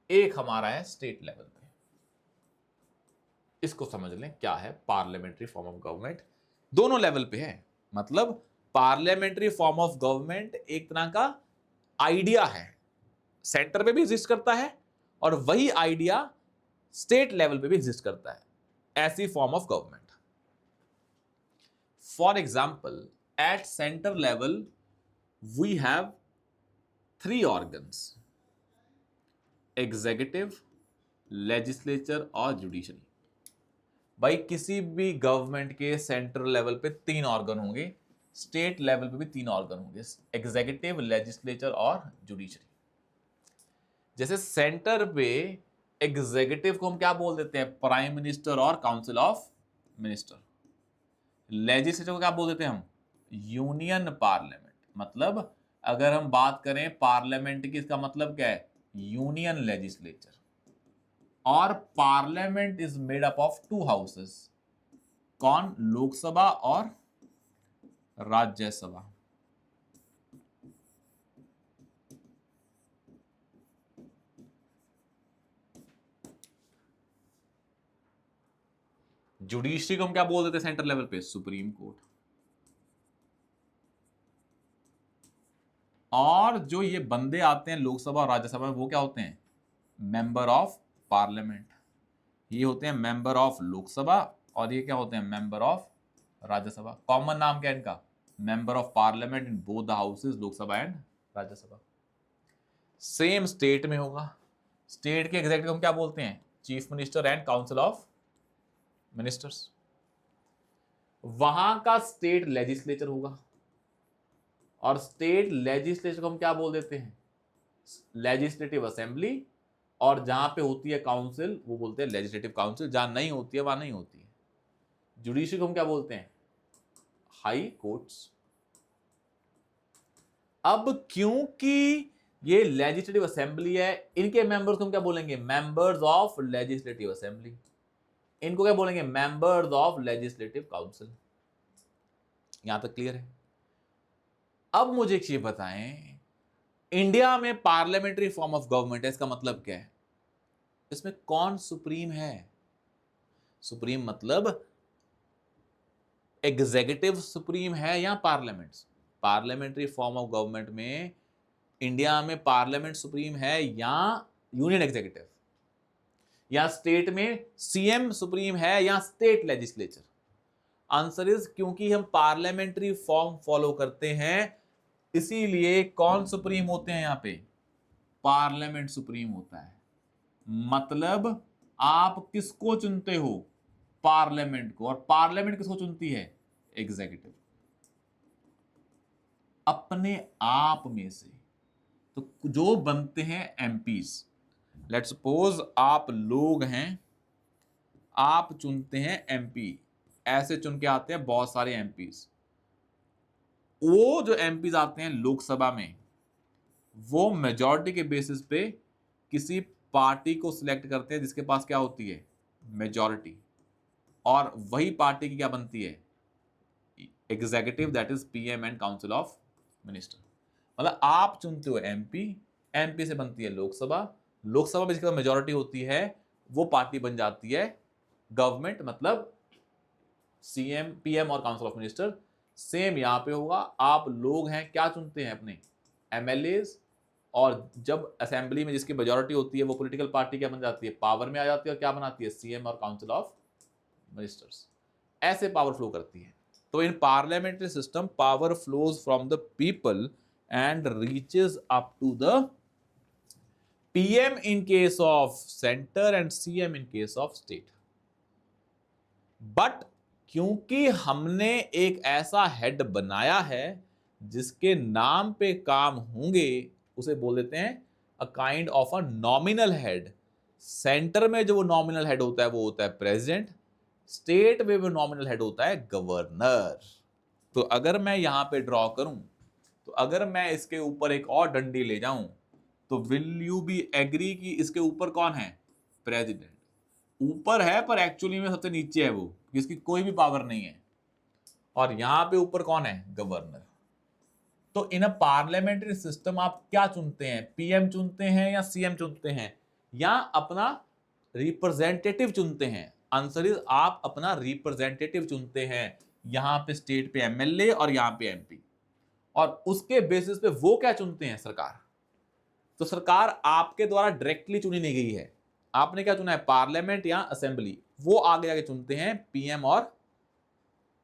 एक हमारा है स्टेट लेवल पे। इसको समझ लें क्या है पार्लियामेंट्री फॉर्म ऑफ गवर्नमेंट, दोनों लेवल पे है। मतलब पार्लियामेंट्री फॉर्म ऑफ गवर्नमेंट एक तरह का आइडिया है, सेंटर पे भी एग्जिस्ट करता है और वही आइडिया स्टेट लेवल पे भी एग्जिस्ट करता है, ऐसी form of government. For example, at centre level we have 3 organs, executive, legislature और जुडिशरी। भाई किसी भी गवर्नमेंट के सेंट्रल लेवल पे 3 ऑर्गन होंगे, स्टेट लेवल पे भी 3 ऑर्गन होंगे, एग्जीक्यूटिव, लेजिस्लेचर और जुडिशरी। जैसे सेंटर पे एग्जीक्यूटिव को हम क्या बोल देते हैं, प्राइम मिनिस्टर और काउंसिल ऑफ मिनिस्टर। लेजिस्लेचर को क्या बोल देते हैं हम, यूनियन पार्लियामेंट। मतलब अगर हम बात करें पार्लियामेंट की, इसका मतलब क्या है, यूनियन लेजिस्लेचर। और parliament is made up of 2 houses, कौन, लोकसभा और राज्यसभा। जुडिशरी को हम क्या बोल देते हैं सेंटर लेवल पे, सुप्रीम कोर्ट। और जो ये बंदे आते हैं लोकसभा और राज्यसभा में, वो क्या होते हैं, मेंबर ऑफ पार्लियामेंट। ये होते हैं मेंबर ऑफ लोकसभा और ये क्या होते हैं, मेंबर ऑफ राज्यसभा। कॉमन नाम क्या है इनका, member of parliament in both the houses, Lok Sabha and Rajya Sabha. Same state में होगा, स्टेट के एग्जीक्यूटिव हम क्या बोलते हैं, chief minister and council of ministers. वहां का स्टेट लेजिस्लेचर होगा और स्टेट लेजिस्लेचर को हम क्या बोल देते हैं, लेजिस्लेटिव असेंबली। और जहां पे होती है काउंसिल वो बोलते हैं लेजिस्लेटिव काउंसिल, जहां नहीं होती है वहां नहीं होती है। जुडिशरी को हम क्या बोलते हैं, हाई कोर्ट्स। अब क्योंकि ये लेजिस्लेटिव असेंबली है, इनके मेंबर्स को हम क्या बोलेंगे, मेंबर्स ऑफ लेजिस्लेटिव असेंबली। इनको क्या बोलेंगे, मेंबर्स ऑफ लेजिस्लेटिव काउंसिल। यहां तक क्लियर है। अब मुझे एक चीज बताएं, इंडिया में पार्लियामेंट्री फॉर्म ऑफ गवर्नमेंट है, इसका मतलब क्या है, इसमें कौन सुप्रीम है। सुप्रीम मतलब एग्जीक्यूटिव सुप्रीम है या parliament. Parliamentary form of government में इंडिया में पार्लियामेंट सुप्रीम है या यूनियन एग्जीक्यूटिव, या स्टेट में सीएम सुप्रीम है या स्टेट लेजिस्लेचर। आंसर इज, क्योंकि हम पार्लियामेंट्री फॉर्म फॉलो करते हैं इसीलिए कौन सुप्रीम होते हैं, यहां पे पार्लियामेंट सुप्रीम होता है। मतलब आप किसको चुनते हो, पार्लियामेंट को, और पार्लियामेंट किसको चुनती है, एग्जीक्यूटिव, अपने आप में से। तो जो बनते हैं एमपीज, लेट्स सपोज आप लोग हैं, आप चुनते हैं एमपी, ऐसे चुन के आते हैं बहुत सारे एमपीज। वो जो एमपीज आते हैं लोकसभा में, वो मेजॉरिटी के बेसिस पे किसी पार्टी को सिलेक्ट करते हैं जिसके पास क्या होती है, मेजॉरिटी। और वही पार्टी की क्या बनती है, executive, that is PM and council of minister. मतलब आप चुनते हो एमपी, एमपी से बनती है लोकसभा, लोकसभा में जिसकी मेजॉरिटी होती है वो पार्टी बन जाती है गवर्नमेंट, मतलब सीएम, पीएम और काउंसिल ऑफ मिनिस्टर। सेम यहां पे होगा, आप लोग हैं क्या चुनते हैं, अपने एमएलएज। और जब असेंबली में जिसकी मेजॉरिटी होती है वो पॉलिटिकल पार्टी क्या बन जाती है, पावर में आ जाती है और क्या बनाती है, सीएम और काउंसिल ऑफ मिनिस्टर्स। ऐसे पावर फ्लो करती है। तो in parliamentary system power flows from the people and reaches up to the PM in case of centre and CM in case of state. But क्योंकि हमने एक ऐसा head बनाया है जिसके नाम पे काम होंगे, उसे बोल देते हैं a kind of a nominal head. Centre में जो वो नॉमिनल हेड होता है वो होता है प्रेसिडेंट, स्टेट में वो नॉमिनल हेड होता है गवर्नर। तो अगर मैं यहां पे ड्रॉ करूं, तो अगर मैं इसके ऊपर एक और डंडी ले जाऊं, तो विल यू बी एग्री कि इसके ऊपर कौन है, प्रेसिडेंट। ऊपर है पर एक्चुअली में सबसे नीचे है वो, जिसकी कोई भी पावर नहीं है। और यहां पे ऊपर कौन है? गवर्नर। तो इन अ पार्लियामेंट्री सिस्टम आप क्या चुनते हैं? पीएम चुनते हैं या सीएम चुनते हैं, या अपना रिप्रेजेंटेटिव चुनते हैं? आंसर इज आप अपना रिप्रेजेंटेटिव चुनते हैं। यहां पे स्टेट पे एमएलए और यहां पे एमपी, और उसके बेसिस पे वो क्या चुनते हैं? सरकार। तो सरकार आपके द्वारा डायरेक्टली चुनी नहीं गई है, आपने क्या चुना है? पार्लियामेंट या असेंबली, वो आगे जाके चुनते हैं पीएम और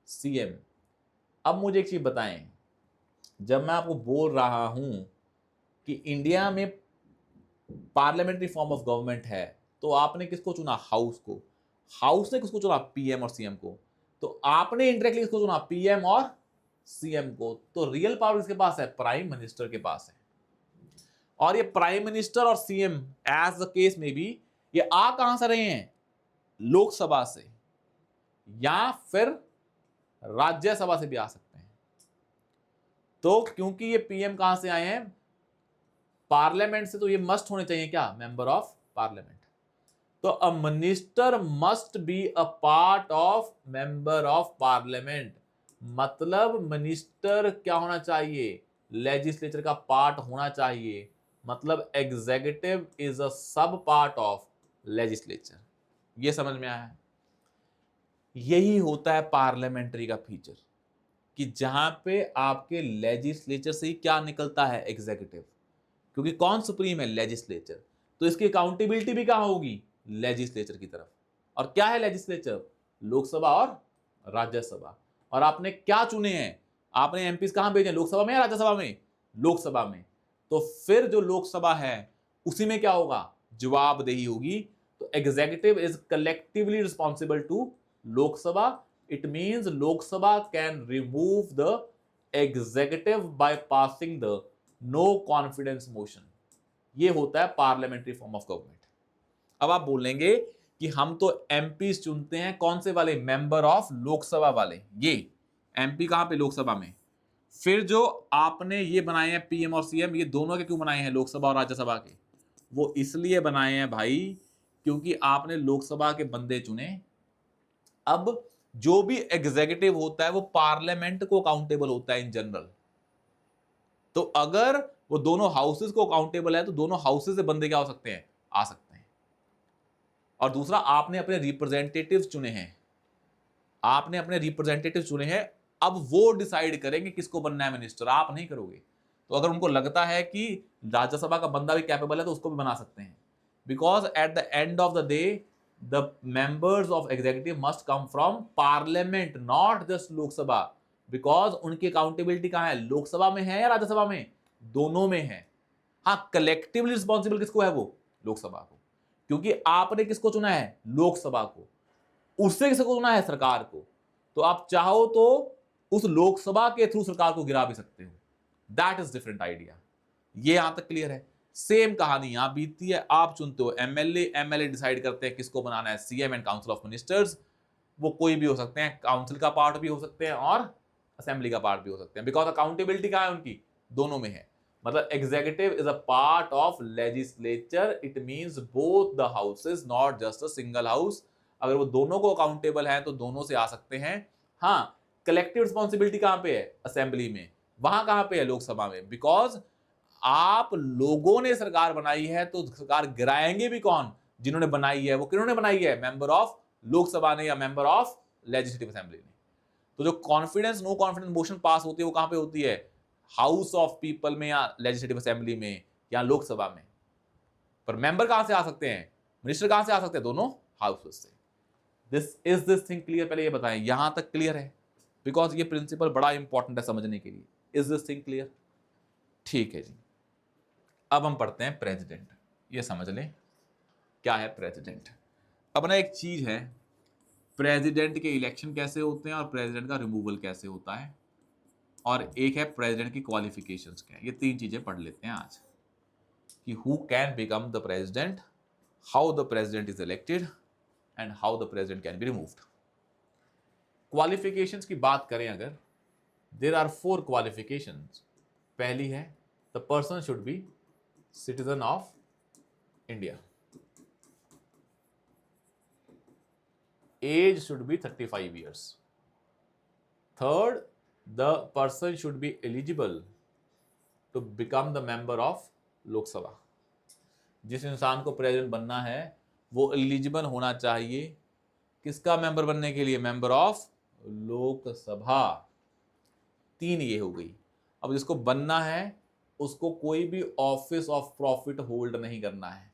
सीएम। अब मुझे एक चीज बताएं, जब मैं आपको बोल रहा हूं कि इंडिया में पार्लियामेंट्री फॉर्म ऑफ गवर्नमेंट है, तो आपने किसको चुना? हाउस को। हाउस ने किसको चुना? पीएम और सीएम को। तो आपने इंडायरेक्टली किसको चुना? पीएम और सीएम को। तो रियल पावर किसके पास है? प्राइम मिनिस्टर के पास है। और ये प्राइम मिनिस्टर और सीएम एज द केस में भी ये आ कहां से रहे हैं? लोकसभा से, या फिर राज्यसभा से भी आ सकते हैं। तो क्योंकि ये पीएम कहां से आए हैं? पार्लियामेंट से, तो ये मस्ट होने चाहिए क्या? Member of parliament. तो a minister must be a part of member of parliament. मतलब मिनिस्टर क्या होना चाहिए? लेजिस्लेचर का पार्ट होना चाहिए। मतलब एग्जीक्यूटिव इज अ सब पार्ट ऑफ लेजिस्लेचर। ये समझ में आया है? यही होता है पार्लियामेंट्री का फीचर, कि जहां पे आपके लेजिस्लेचर से ही क्या निकलता है? एग्जीक्यूटिव। क्योंकि कौन सुप्रीम है? लेजिस्लेचर। तो इसकी अकाउंटेबिलिटी भी कहां होगी? लेजिस्लेचर की तरफ। और क्या है लेजिस्लेचर? लोकसभा और राज्यसभा। और आपने क्या चुने हैं? आपने एमपीस कहां भेजे? लोकसभा में या राज्यसभा में? लोकसभा में। तो फिर जो लोकसभा है उसी में क्या होगा? जवाबदेही होगी। तो executive is collectively responsible to Lok Sabha. It means Lok Sabha can remove the executive by passing the no confidence motion. ये होता है पार्लियामेंट्री फॉर्म ऑफ गवर्नमेंट। अब आप बोलेंगे कि हम तो एमपी चुनते हैं, कौन से वाले? मेंबर ऑफ लोकसभा वाले। ये एमपी कहां पे? लोकसभा में। फिर जो आपने ये बनाए हैं पीएम और सीएम, ये दोनों के क्यों बनाए हैं? लोकसभा और राज्यसभा के। वो इसलिए बनाए हैं भाई, क्योंकि आपने लोकसभा के बंदे चुने। अब जो भी एग्जीक्यूटिव होता है वो पार्लियामेंट को अकाउंटेबल होता है इन जनरल। तो अगर वो दोनों हाउसेस को अकाउंटेबल है, तो दोनों हाउसेस से बंदे क्या हो सकते हैं? आ सकते हैं। और दूसरा, आपने अपने रिप्रेजेंटेटिव्स चुने हैं, आपने अपने रिप्रेजेंटेटिव चुने हैं। अब वो डिसाइड करेंगे किसको बनना है मिनिस्टर, आप नहीं करोगे। तो अगर उनको लगता है कि राज्यसभा का बंदा भी कैपेबल है, तो उसको भी बना सकते हैं। Because at the end of the day the members of executive must come from parliament, not just Lok Sabha. Because उनकी अकाउंटेबिलिटी कहां है? लोकसभा में है या राज्यसभा में? दोनों में है। हाँ, कलेक्टिवली रिस्पॉन्सिबल किसको है? वो लोकसभा को। क्योंकि आपने किसको चुना है? लोकसभा को। उससे किसको चुना है? सरकार को। तो आप चाहो तो उस लोकसभा के थ्रू सरकार को गिरा भी सकते हो। That is different idea. ये यहां तक क्लियर है? सेम कहानी यहां बीतती है। आप चुनते हो एमएलए, एमएलए डिसाइड करते हैं किसको बनाना है CM and council of ministers. वो कोई भी हो सकते हैं, काउंसिल का पार्ट भी हो सकते हैं और असेंबली का पार्ट भी हो सकते हैं। बिकॉज अकाउंटेबिलिटी कहां है उनकी? दोनों में है। मतलब executive is a part of legislature. It means both the houses, not just a single house. अगर वो दोनों को अकाउंटेबल है तो दोनों से आ सकते हैं। हाँ, कलेक्टिव रिस्पॉन्सिबिलिटी कहां पे है? असेंबली में। वहां कहां पे है? लोकसभा में। बिकॉज आप लोगों ने सरकार बनाई है, तो सरकार गिराएंगे भी कौन? जिन्होंने बनाई है। वो किन्होंने बनाई है? मेंबर ऑफ लोकसभा ने या मेंबर ऑफ लेजिस्लेटिव असेंबली ने। तो जो confidence no confidence motion pass होती है वो कहां पे होती है? हाउस ऑफ पीपल में या लेजिस्लेटिव असेंबली में या लोकसभा में। पर मेंबर कहां से आ सकते हैं? मिनिस्टर कहां से आ सकते हैं? दोनों हाउसेस से। This thing clear? पहले ये बताएं, यहां तक क्लियर है? बिकॉज ये प्रिंसिपल बड़ा इंपॉर्टेंट है समझने के लिए। Is this thing clear? ठीक है जी। अब हम पढ़ते हैं प्रेसिडेंट। ये समझ लें क्या है प्रेसिडेंट। अब ना एक चीज है, प्रेसिडेंट के इलेक्शन कैसे होते हैं और प्रेसिडेंट का रिमूवल कैसे होता है, और एक है प्रेसिडेंट की क्वालिफिकेशंस क्या है। ये तीन चीजें पढ़ लेते हैं आज, कि who can become the president, how the president is elected and how the president can be removed. Qualifications की बात करें अगर, देयर आर 4 क्वालिफिकेशंस। पहली है, the person should be citizen of India. age should be 35 years. Third, the person should be eligible to become the member of लोक सभा. जिस इंसान को प्रेसिडेंट बनना है वो एलिजिबल होना चाहिए किसका मेंबर बनने के लिए? Member of Lok Sabha. 3 ये हो गई. अब जिसको बनना है उसको कोई भी ऑफिस ऑफ प्रॉफिट होल्ड नहीं करना है.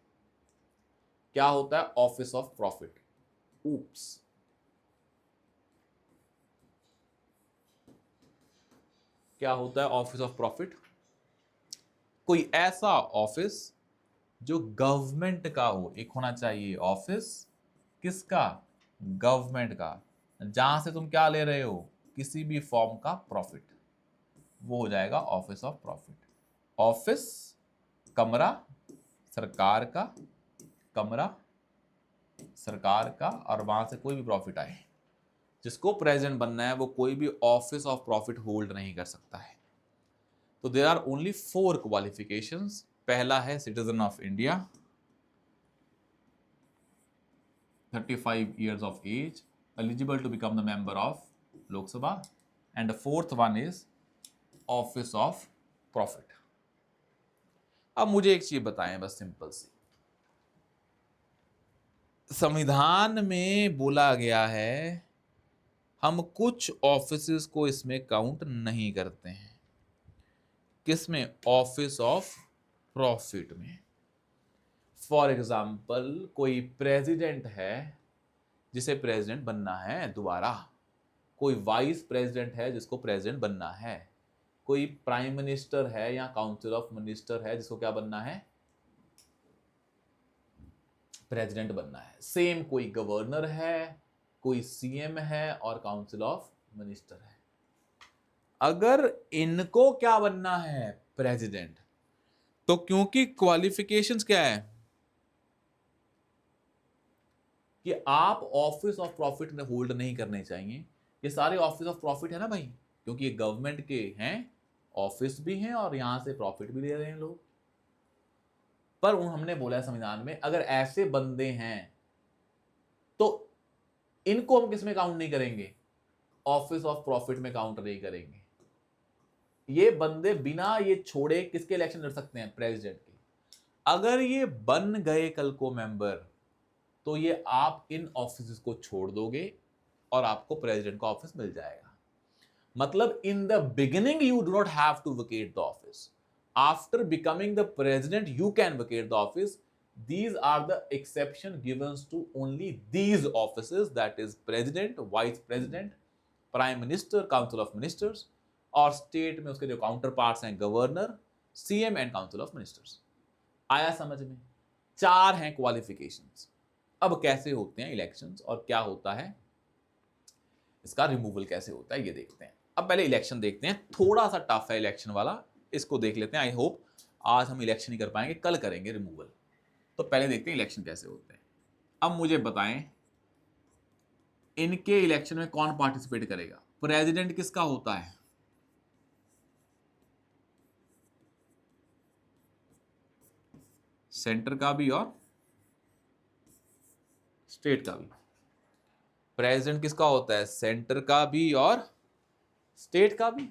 क्या होता है ऑफिस ऑफ प्रॉफिट? ऊप्स. क्या होता है ऑफिस ऑफ प्रॉफिट? कोई ऐसा ऑफिस जो गवर्नमेंट का हो. एक होना चाहिए ऑफिस किसका? गवर्नमेंट का, जहां से तुम क्या ले रहे हो? किसी भी फॉर्म का प्रॉफिट. वो हो जाएगा ऑफिस ऑफ प्रॉफिट. ऑफिस कमरा सरकार का, कमरा सरकार का, और वहां से कोई भी प्रॉफिट आए. जिसको प्रेसिडेंट बनना है वो कोई भी ऑफिस ऑफ प्रॉफिट होल्ड नहीं कर सकता है. तो देयर आर ओनली 4 क्वालिफिकेशंस. पहला है citizen of India, 35 years of age, eligible to become the member of Lok Sabha, and the 4th one is office of profit. अब मुझे एक चीज बताएं बस सिंपल सी. संविधान में बोला गया है हम कुछ ऑफिसेस को इसमें काउंट नहीं करते हैं. किसमें? ऑफिस ऑफ प्रॉफिट में. फॉर एग्जाम्पल कोई प्रेसिडेंट है जिसे प्रेसिडेंट बनना है दोबारा. कोई वाइस प्रेसिडेंट है जिसको प्रेसिडेंट बनना है. कोई प्राइम मिनिस्टर है या काउंसिल ऑफ मिनिस्टर है जिसको क्या बनना है? प्रेसिडेंट बनना है. सेम कोई गवर्नर है, कोई सीएम है और काउंसिल ऑफ मिनिस्टर है. अगर इनको क्या बनना है? प्रेसिडेंट. तो क्योंकि क्वालिफिकेशंस क्या है कि आप ऑफिस ऑफ प्रॉफिट ने होल्ड नहीं करने चाहिए. ये सारे ऑफिस ऑफ प्रॉफिट है ना भाई, क्योंकि ये गवर्नमेंट के हैं, ऑफिस भी हैं और यहां से प्रॉफिट भी ले रहे हैं लोग. पर हमने बोला है संविधान में अगर ऐसे बंदे हैं तो इनको हम किस में काउंट नहीं करेंगे? ऑफिस ऑफ प्रॉफिट में काउंट नहीं करेंगे. ये बंदे बिना ये छोड़े किसके इलेक्शन लड़ सकते हैं? प्रेसिडेंट के. अगर ये बन गए कल को मेंबर तो ये आप इन ऑफिस को छोड़ दोगे और आपको प्रेसिडेंट का ऑफिस मिल जाएगा. मतलब in the beginning you do not have to vacate the office. After becoming the president you can vacate the office. These are the exception given to only these offices, that is president, vice president, prime minister, council of ministers, और state में उसके जो counter parts हैं governor, CM and council of ministers. आया समझ में? 4 हैं qualifications. अब कैसे होते हैं इलेक्शंस और क्या होता है इसका रिमूवल कैसे होता है ये देखते हैं. अब पहले इलेक्शन देखते हैं. थोड़ा सा टफ है इलेक्शन वाला, इसको देख लेते हैं. आई होप आज हम इलेक्शन नहीं कर पाएंगे, कल करेंगे रिमूवल. तो पहले देखते हैं इलेक्शन कैसे होते हैं. अब मुझे बताएं इनके इलेक्शन में कौन पार्टिसिपेट करेगा? प्रेसिडेंट किसका होता है? सेंटर का भी और स्टेट का भी. प्रेसिडेंट किसका होता है? सेंटर का भी और स्टेट का भी.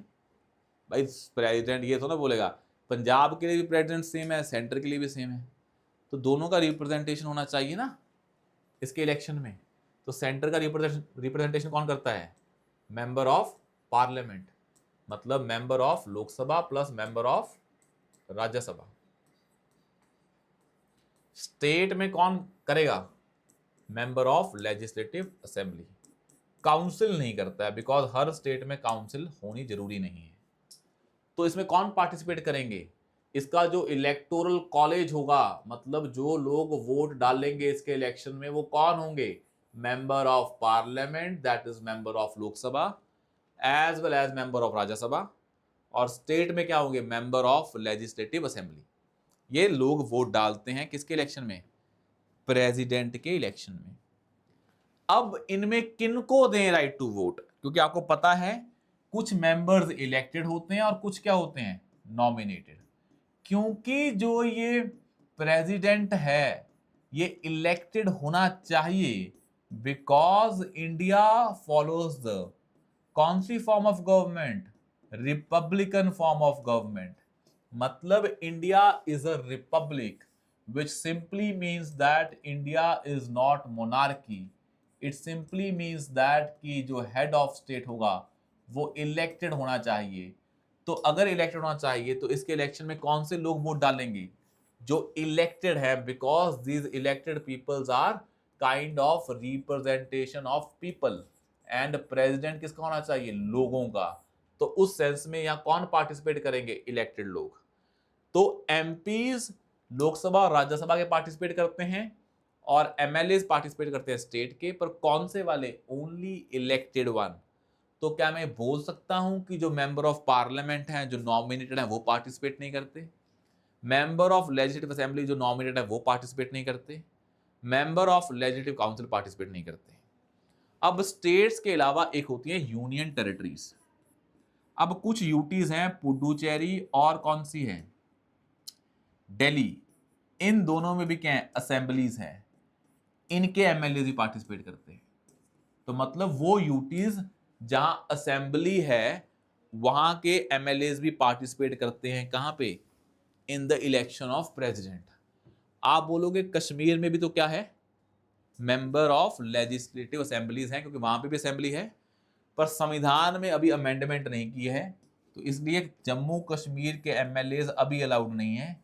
भाई प्रेसिडेंट ये तो ना बोलेगा पंजाब के लिए भी प्रेसिडेंट सेम है, सेंटर के लिए भी सेम है. तो दोनों का रिप्रेजेंटेशन होना चाहिए ना इसके इलेक्शन में. तो सेंटर का रिप्रेजेंटेशन कौन करता है? मेंबर ऑफ पार्लियामेंट, मतलब member of Lok Sabha plus member of Rajya Sabha. State में कौन करेगा? Member of legislative assembly. Council नहीं करता है बिकॉज हर स्टेट में काउंसिल होनी जरूरी नहीं है. तो इसमें कौन पार्टिसिपेट करेंगे? इसका जो इलेक्टोरल कॉलेज होगा, मतलब जो लोग वोट डालेंगे इसके इलेक्शन में, वो कौन होंगे? Member of parliament, that is member of Lok Sabha, as well as member of Rajya Sabha. और स्टेट में क्या होंगे? Member of legislative assembly. ये लोग वोट डालते हैं किसके इलेक्शन में? प्रेसिडेंट के इलेक्शन में. अब इनमें किनको दें राइट टू वोट? क्योंकि आपको पता है कुछ मेंबर्स इलेक्टेड होते हैं और कुछ क्या होते हैं? नॉमिनेटेड. क्योंकि जो ये प्रेसिडेंट है ये इलेक्टेड होना चाहिए बिकॉज इंडिया फॉलोज द कौन सी form of government, republican form of government. मतलब India is a republic which simply means that India is not monarchy. It simply means that कि जो head of state होगा वो elected होना चाहिए। तो अगर elected होना चाहिए तो इसके election में कौन से लोग वोट डालेंगे, जो elected है, because these elected peoples are kind of representation of people and president किसका होना चाहिए, लोगों का। तो उस सेंस में यहाँ कौन पार्टिसिपेट करेंगे, इलेक्टेड लोग। तो एमपीज लोकसभा और राज्यसभा के पार्टिसिपेट करते हैं और एमएलए पार्टिसिपेट करते हैं स्टेट के, पर कौन से वाले, ओनली इलेक्टेड वन। तो क्या मैं बोल सकता हूं कि जो मेंबर ऑफ पार्लियामेंट हैं, जो नॉमिनेटेड हैं, वो पार्टिसिपेट नहीं करते, मेंबर ऑफ लेजिस्लेटिव असेंबली जो नॉमिनेटेड है वो पार्टिसिपेट नहीं करते, member of legislative council participate नहीं करते। अब स्टेट्स के अलावा एक होती है यूनियन टेरिटरीज। अब कुछ यूटीज हैं, पुडुचेरी और कौन सी है, दिल्ली। इन दोनों में भी क्या है, असेंबलीज हैं, इनके एमएलए भी पार्टिसिपेट करते हैं। तो मतलब वो यूटीज जहां असेंबली है वहां के एमएलए भी पार्टिसिपेट करते हैं, कहां पे, in the election of president. आप बोलोगे कश्मीर में भी तो क्या है, मेंबर ऑफ लेजिस्लेटिव असेंबलीज हैं, क्योंकि वहां पे भी असेंबली है, पर संविधान में अभी अमेंडमेंट नहीं की है, तो इसलिए जम्मू कश्मीर के एमएलए अभी अलाउड नहीं है,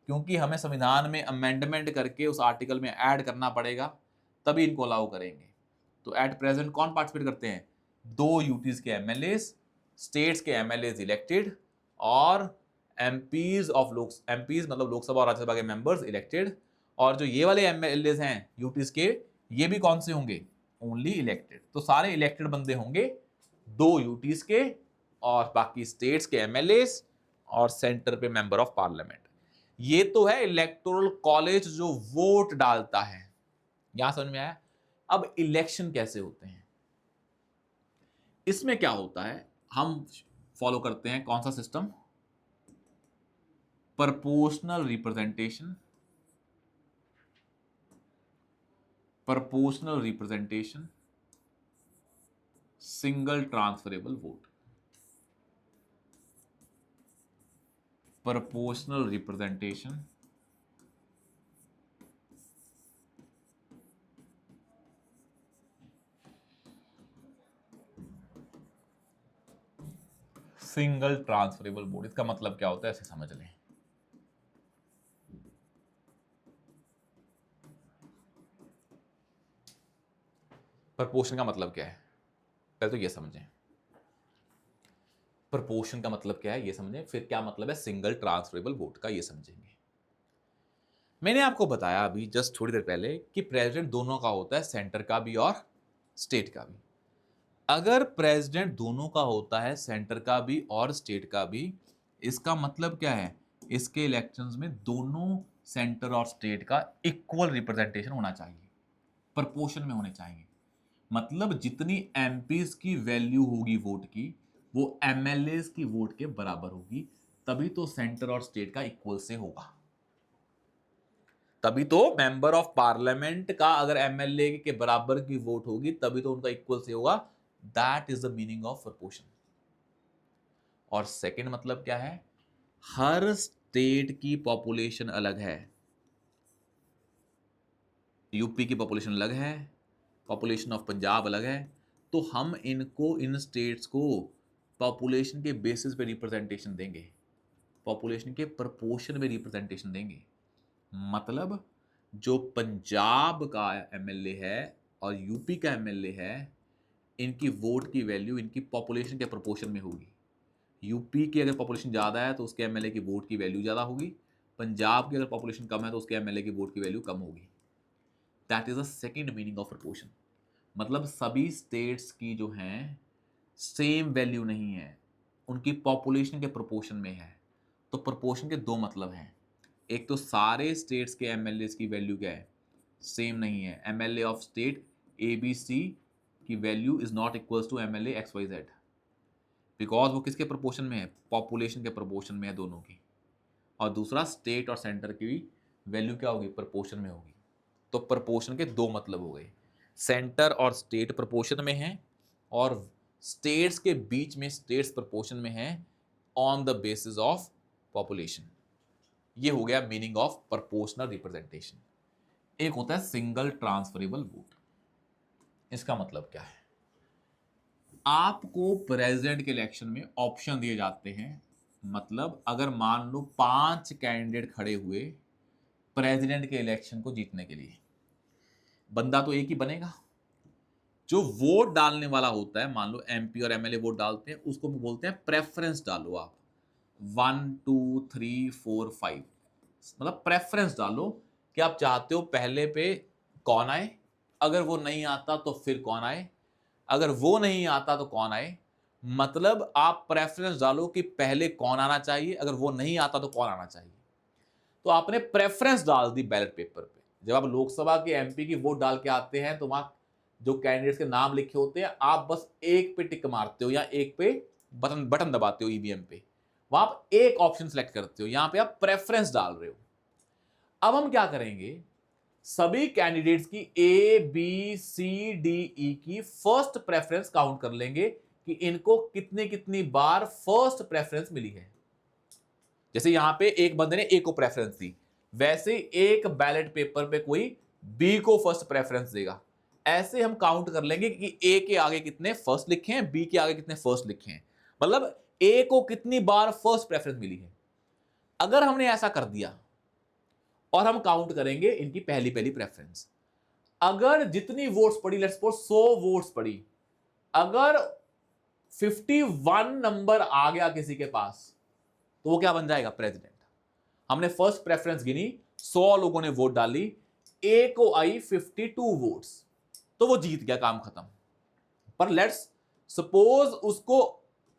क्योंकि हमें संविधान में अमेंडमेंट करके उस आर्टिकल में ऐड करना पड़ेगा, तभी इनको अलाउ करेंगे। तो एट प्रेजेंट कौन पार्टिसिपेट करते हैं, दो यूटीज के एमएलए, स्टेट्स के एमएलए इलेक्टेड, और एमपीज मतलब लोकसभा और राज्यसभा के मेंबर्स इलेक्टेड। और जो ये वाले एमएलए हैं यूटीज के, ये भी कौन से होंगे, ओनली इलेक्टेड। तो सारे इलेक्टेड बंदे होंगे, दो यूटीज के और बाकी स्टेट्स के एमएलए और सेंटर पे मेंबर ऑफ पार्लियामेंट। ये तो है इलेक्टोरल कॉलेज जो वोट डालता है। यहां समझ में आया। अब इलेक्शन कैसे होते हैं, इसमें क्या होता है, हम फॉलो करते हैं कौन सा system, proportional representation, proportional representation, single transferable vote. Proportional representation, single transferable vote. इसका मतलब क्या होता है, ऐसे समझ लें। प्रोपोर्शन का मतलब क्या है, पहले तो ये समझें। प्रोपोर्शन का मतलब क्या है ये समझें, फिर क्या मतलब है सिंगल ट्रांसफरेबल वोट का, ये समझेंगे। मैंने आपको बताया अभी जस्ट थोड़ी देर पहले कि प्रेसिडेंट दोनों का होता है, सेंटर का भी और स्टेट का भी। अगर प्रेसिडेंट दोनों का होता है, सेंटर का भी और स्टेट का भी, इसका मतलब क्या है, इसके इलेक्शंस में दोनों सेंटर और स्टेट का इक्वल रिप्रेजेंटेशन होना चाहिए, प्रोपोर्शन में होने चाहिए। मतलब जितनी एमपीज की वैल्यू होगी वोट की, वो एमएलए की वोट के बराबर होगी, तभी तो सेंटर और स्टेट का इक्वल से होगा। तभी तो मेंबर ऑफ पार्लियामेंट का अगर एमएलए के बराबर की वोट होगी, तभी तो उनका इक्वल से होगा। That is the meaning of proportion. और सेकंड मतलब क्या है, हर स्टेट की पॉपुलेशन अलग है। यूपी की पॉपुलेशन अलग है, पॉपुलेशन ऑफ पंजाब अलग है, तो हम इनको, इन स्टेट्स को पॉपुलेशन के बेसिस पे रिप्रेजेंटेशन देंगे, पॉपुलेशन के प्रपोर्शन में रिप्रेजेंटेशन देंगे। मतलब जो पंजाब का एमएलए है और यूपी का एमएलए है, इनकी वोट की वैल्यू इनकी पॉपुलेशन के प्रोपोर्शन में होगी। यूपी की अगर पॉपुलेशन ज़्यादा है तो उसके एमएलए की वोट की वैल्यू ज़्यादा होगी, पंजाब की अगर पॉपुलेशन कम है तो उसके एमएलए की वोट की वैल्यू कम होगी। That is the second meaning of proportion. मतलब सभी स्टेट्स की जो हैं सेम वैल्यू नहीं है, उनकी पॉपुलेशन के प्रोपोर्शन में है। तो प्रोपोर्शन के दो मतलब हैं, एक तो सारे स्टेट्स के एमएलए की वैल्यू क्या है, सेम नहीं है। MLA of state A B C की value is not equals to MLA X Y Z, because वो किसके प्रोपोर्शन में है, पॉपुलेशन के प्रोपोर्शन में है दोनों की। और दूसरा स्टेट और सेंटर की वैल्यू क्या होगी, प्रोपोर्शन में होगी। तो प्रोपोर्शन के दो मतलब हो गए। सेंटर और स्टेट प्रोपोर्शन में है और स्टेट्स के बीच में स्टेट्स प्रोपोर्शन में है on the basis of population. ये हो गया मीनिंग ऑफ प्रोपोर्शनल रिप्रेजेंटेशन। एक होता है सिंगल ट्रांसफरेबल वोट। इसका मतलब क्या है? आपको प्रेसिडेंट के इलेक्शन में ऑप्शन दिए जाते हैं। मतलब अगर मान लो 5 कैंडिडेट खड़े हुए प्रेसिडेंट के इलेक्शन को जीतने के लिए, बंदा तो एक ही बनेगा। जो वोट डालने वाला होता है, मान लो एमपी और एमएलए वोट डालते हैं, उसको बोलते हैं प्रेफरेंस डालो। आप 1 2 3 4 5 मतलब प्रेफरेंस डालो कि आप चाहते हो पहले पे कौन आए, अगर वो नहीं आता तो फिर कौन आए, अगर वो नहीं आता तो कौन आए। मतलब आप प्रेफरेंस डालो कि पहले कौन आना चाहिए, अगर वो नहीं आता तो कौन आना चाहिए। तो आपने प्रेफरेंस डाल दी बैलेट पेपर पे। जब आप लोकसभा के एमपी की वोट डाल के आते हैं तो वहां जो कैंडिडेट्स के नाम लिखे होते हैं, आप बस एक पे टिक मारते हो या एक पे बटन बटन दबाते हो ईवीएम पे। वहां आप एक ऑप्शन सेलेक्ट करते हो, यहां पे आप प्रेफरेंस डाल रहे हो। अब हम क्या करेंगे, सभी कैंडिडेट्स की ए बी सी डी ई की फर्स्ट प्रेफरेंस काउंट कर लेंगे कि इनको कितनी कितनी बार फर्स्ट प्रेफरेंस मिली है। जैसे यहां पे एक बंदे ने ए को प्रेफरेंस दी, वैसे एक बैलेट पेपर पे कोई बी को फर्स्ट प्रेफरेंस देगा। ऐसे हम काउंट कर लेंगे कि ए के आगे कितने फर्स्ट लिखे हैं, बी के आगे कितने फर्स्ट लिखे हैं, मतलब ए को कितनी बार फर्स्ट प्रेफरेंस मिली है। अगर हमने ऐसा कर दिया और हम काउंट करेंगे इनकी पहली पहली प्रेफरेंस, अगर जितनी वोट्स पड़ी, लेट्स सपोज 100 वोट्स पड़ी, अगर 51 नंबर आ गया किसी के पास, तो वो क्या बन जाएगा? प्रेसिडेंट। हमने फर्स्ट प्रेफरेंस गिनी, 100 लोगों ने वोट डाली, ए को आई 52 वोट्स, तो वो जीत गया, काम खत्म। पर लेट्स सपोज उसको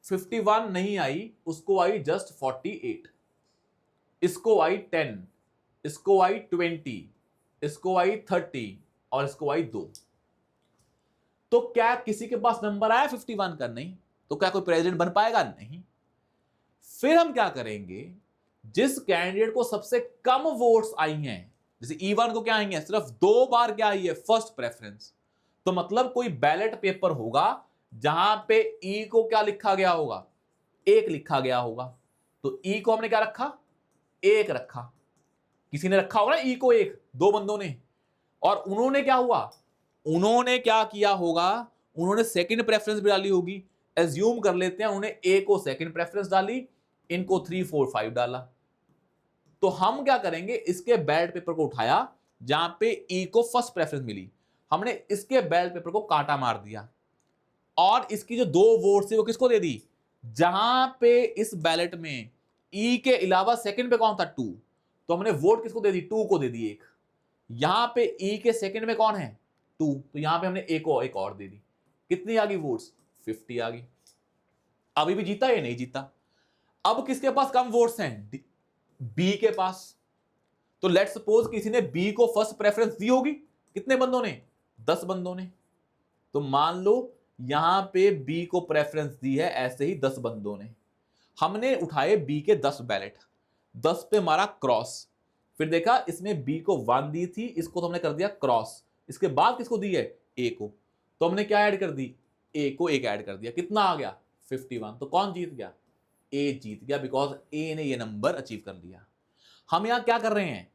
51 नहीं आई, उसको आई जस्ट 48, इसको आई 10, इसको आई 20, इसको आई 30 और इसको आई 2। तो क्या किसी के पास नंबर आया 51 का? नहीं। तो क्या कोई प्रेसिडेंट बन पाएगा? नहीं। फिर हम क्या करेंगे, जिस कैंडिडेट को सबसे कम वोट्स आई हैं, जैसे E1 को क्या आई है, सिर्फ 2 बार क्या आई है? First preference. तो मतलब कोई बैलेट पेपर होगा जहां पे ई को क्या लिखा गया होगा? 1 लिखा गया होगा। तो ई को हमने क्या रखा? 1 रखा। किसी ने रखा होगा ना ई को 1, 2 बंदों ने। और उन्होंने क्या हुआ, उन्होंने क्या किया होगा, उन्होंने सेकंड प्रेफरेंस भी डाली होगी। एज्यूम कर लेते हैं उन्होंने ए को सेकंड प्रेफरेंस डाली, इनको 3 4 5 डाला। तो हम क्या करेंगे, इसके बैलेट पेपर को उठाया जहां पे ई को फर्स्ट प्रेफरेंस मिली, हमने इसके बैलेट पेपर को कांटा मार दिया और इसकी जो 2 वोट थी वो किसको दे दी? जहां पे इस बैलेट में ई के अलावा सेकंड पे कौन था? 2, तो हमने वोट किसको दे दी? 2 को दे दी एक। यहां पे ई के सेकंड में कौन है? 2, तो यहां पे हमने ए को एक और दे दी। कितनी आ गई वोट्स? 50 आ गई। अभी भी जीता या नहीं जीता? अब किसके पास कम वोट्स हैं? बी के पास। तो लेट्स सपोज किसी ने बी को फर्स्ट प्रेफरेंस दी होगी, कितने बंदों ने? 10 बंदों ने। तो मान लो यहां पे बी को प्रेफरेंस दी है ऐसे ही 10 बंदों ने। हमने उठाए बी के 10 बैलेट, 10 पे मारा क्रॉस, फिर देखा इसमें बी को 1 दी थी, इसको तो हमने कर दिया क्रॉस। इसके बाद किसको दी है? ए को। तो हमने क्या ऐड कर दी? ए को 1 ऐड कर दिया। कितना आ गया? 51। तो कौन जीत गया? ए जीत गया, बिकॉज ए ने ये नंबर अचीव कर लिया। हम यहां क्या कर रहे हैं?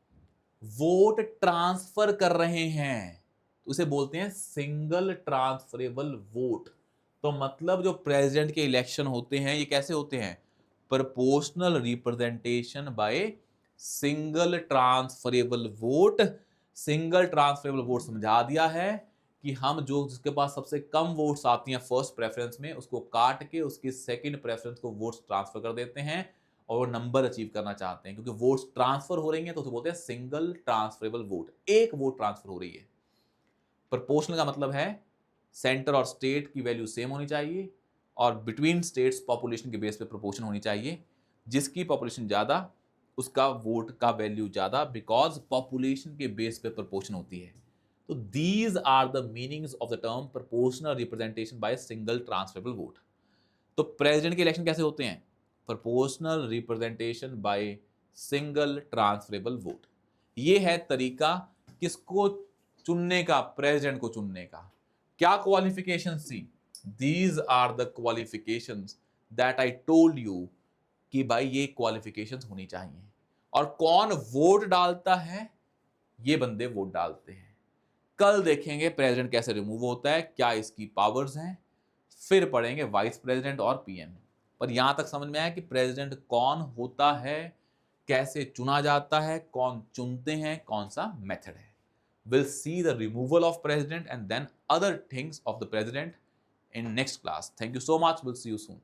वोट ट्रांसफर कर रहे हैं, तो उसे बोलते हैं सिंगल ट्रांसफरेबल वोट। तो मतलब जो प्रेसिडेंट के इलेक्शन होते हैं ये कैसे होते हैं? Proportional representation by single transferable vote. Single transferable vote समझा दिया है कि हम जो जिसके पास सबसे कम वोट्स आती हैं फर्स्ट प्रेफरेंस में, उसको काट के उसकी सेकंड प्रेफरेंस को वोट्स ट्रांसफर कर देते हैं और वो नंबर अचीव करना चाहते हैं। क्योंकि वोट्स ट्रांसफर हो रही हैं तो उसे बोलते हैं सिंगल ट्रांसफरेबल वोट। एक वोट ट्रांसफर हो रही है। प्रोपोर्शनल का मतलब है सेंटर और स्टेट की वैल्यू सेम होनी चाहिए और बिटवीन स्टेट्स पॉपुलेशन के बेस पे प्रोपोर्शन होनी चाहिए। जिसकी पॉपुलेशन ज़्यादा उसका वोट का वैल्यू ज़्यादा, बिकॉज पॉपुलेशन के बेस पे प्रोपोर्शन होती है। तो these are the meanings of the term proportional representation by single transferable vote. तो प्रेसिडेंट के इलेक्शन कैसे होते हैं? Proportional representation by single transferable vote. ये है तरीका किसको चुनने का, प्रेसिडेंट को चुनने का। क्या क्वालिफिकेशन थी? These are the qualifications that I told you कि भाई ये क्वालिफिकेशंस होनी चाहिए। और कौन वोट डालता है? ये बंदे वोट डालते हैं। कल देखेंगे प्रेसिडेंट कैसे रिमूव होता है, क्या इसकी पावर्स हैं, फिर पढ़ेंगे वाइस प्रेसिडेंट और पीएम। पर यहां तक समझ में आया कि प्रेसिडेंट कौन होता है, कैसे चुना जाता है, कौन चुनते हैं, कौन सा मेथड है। Will see the removal of president and then other things of the president in next class. Thank you so much. We'll see you soon.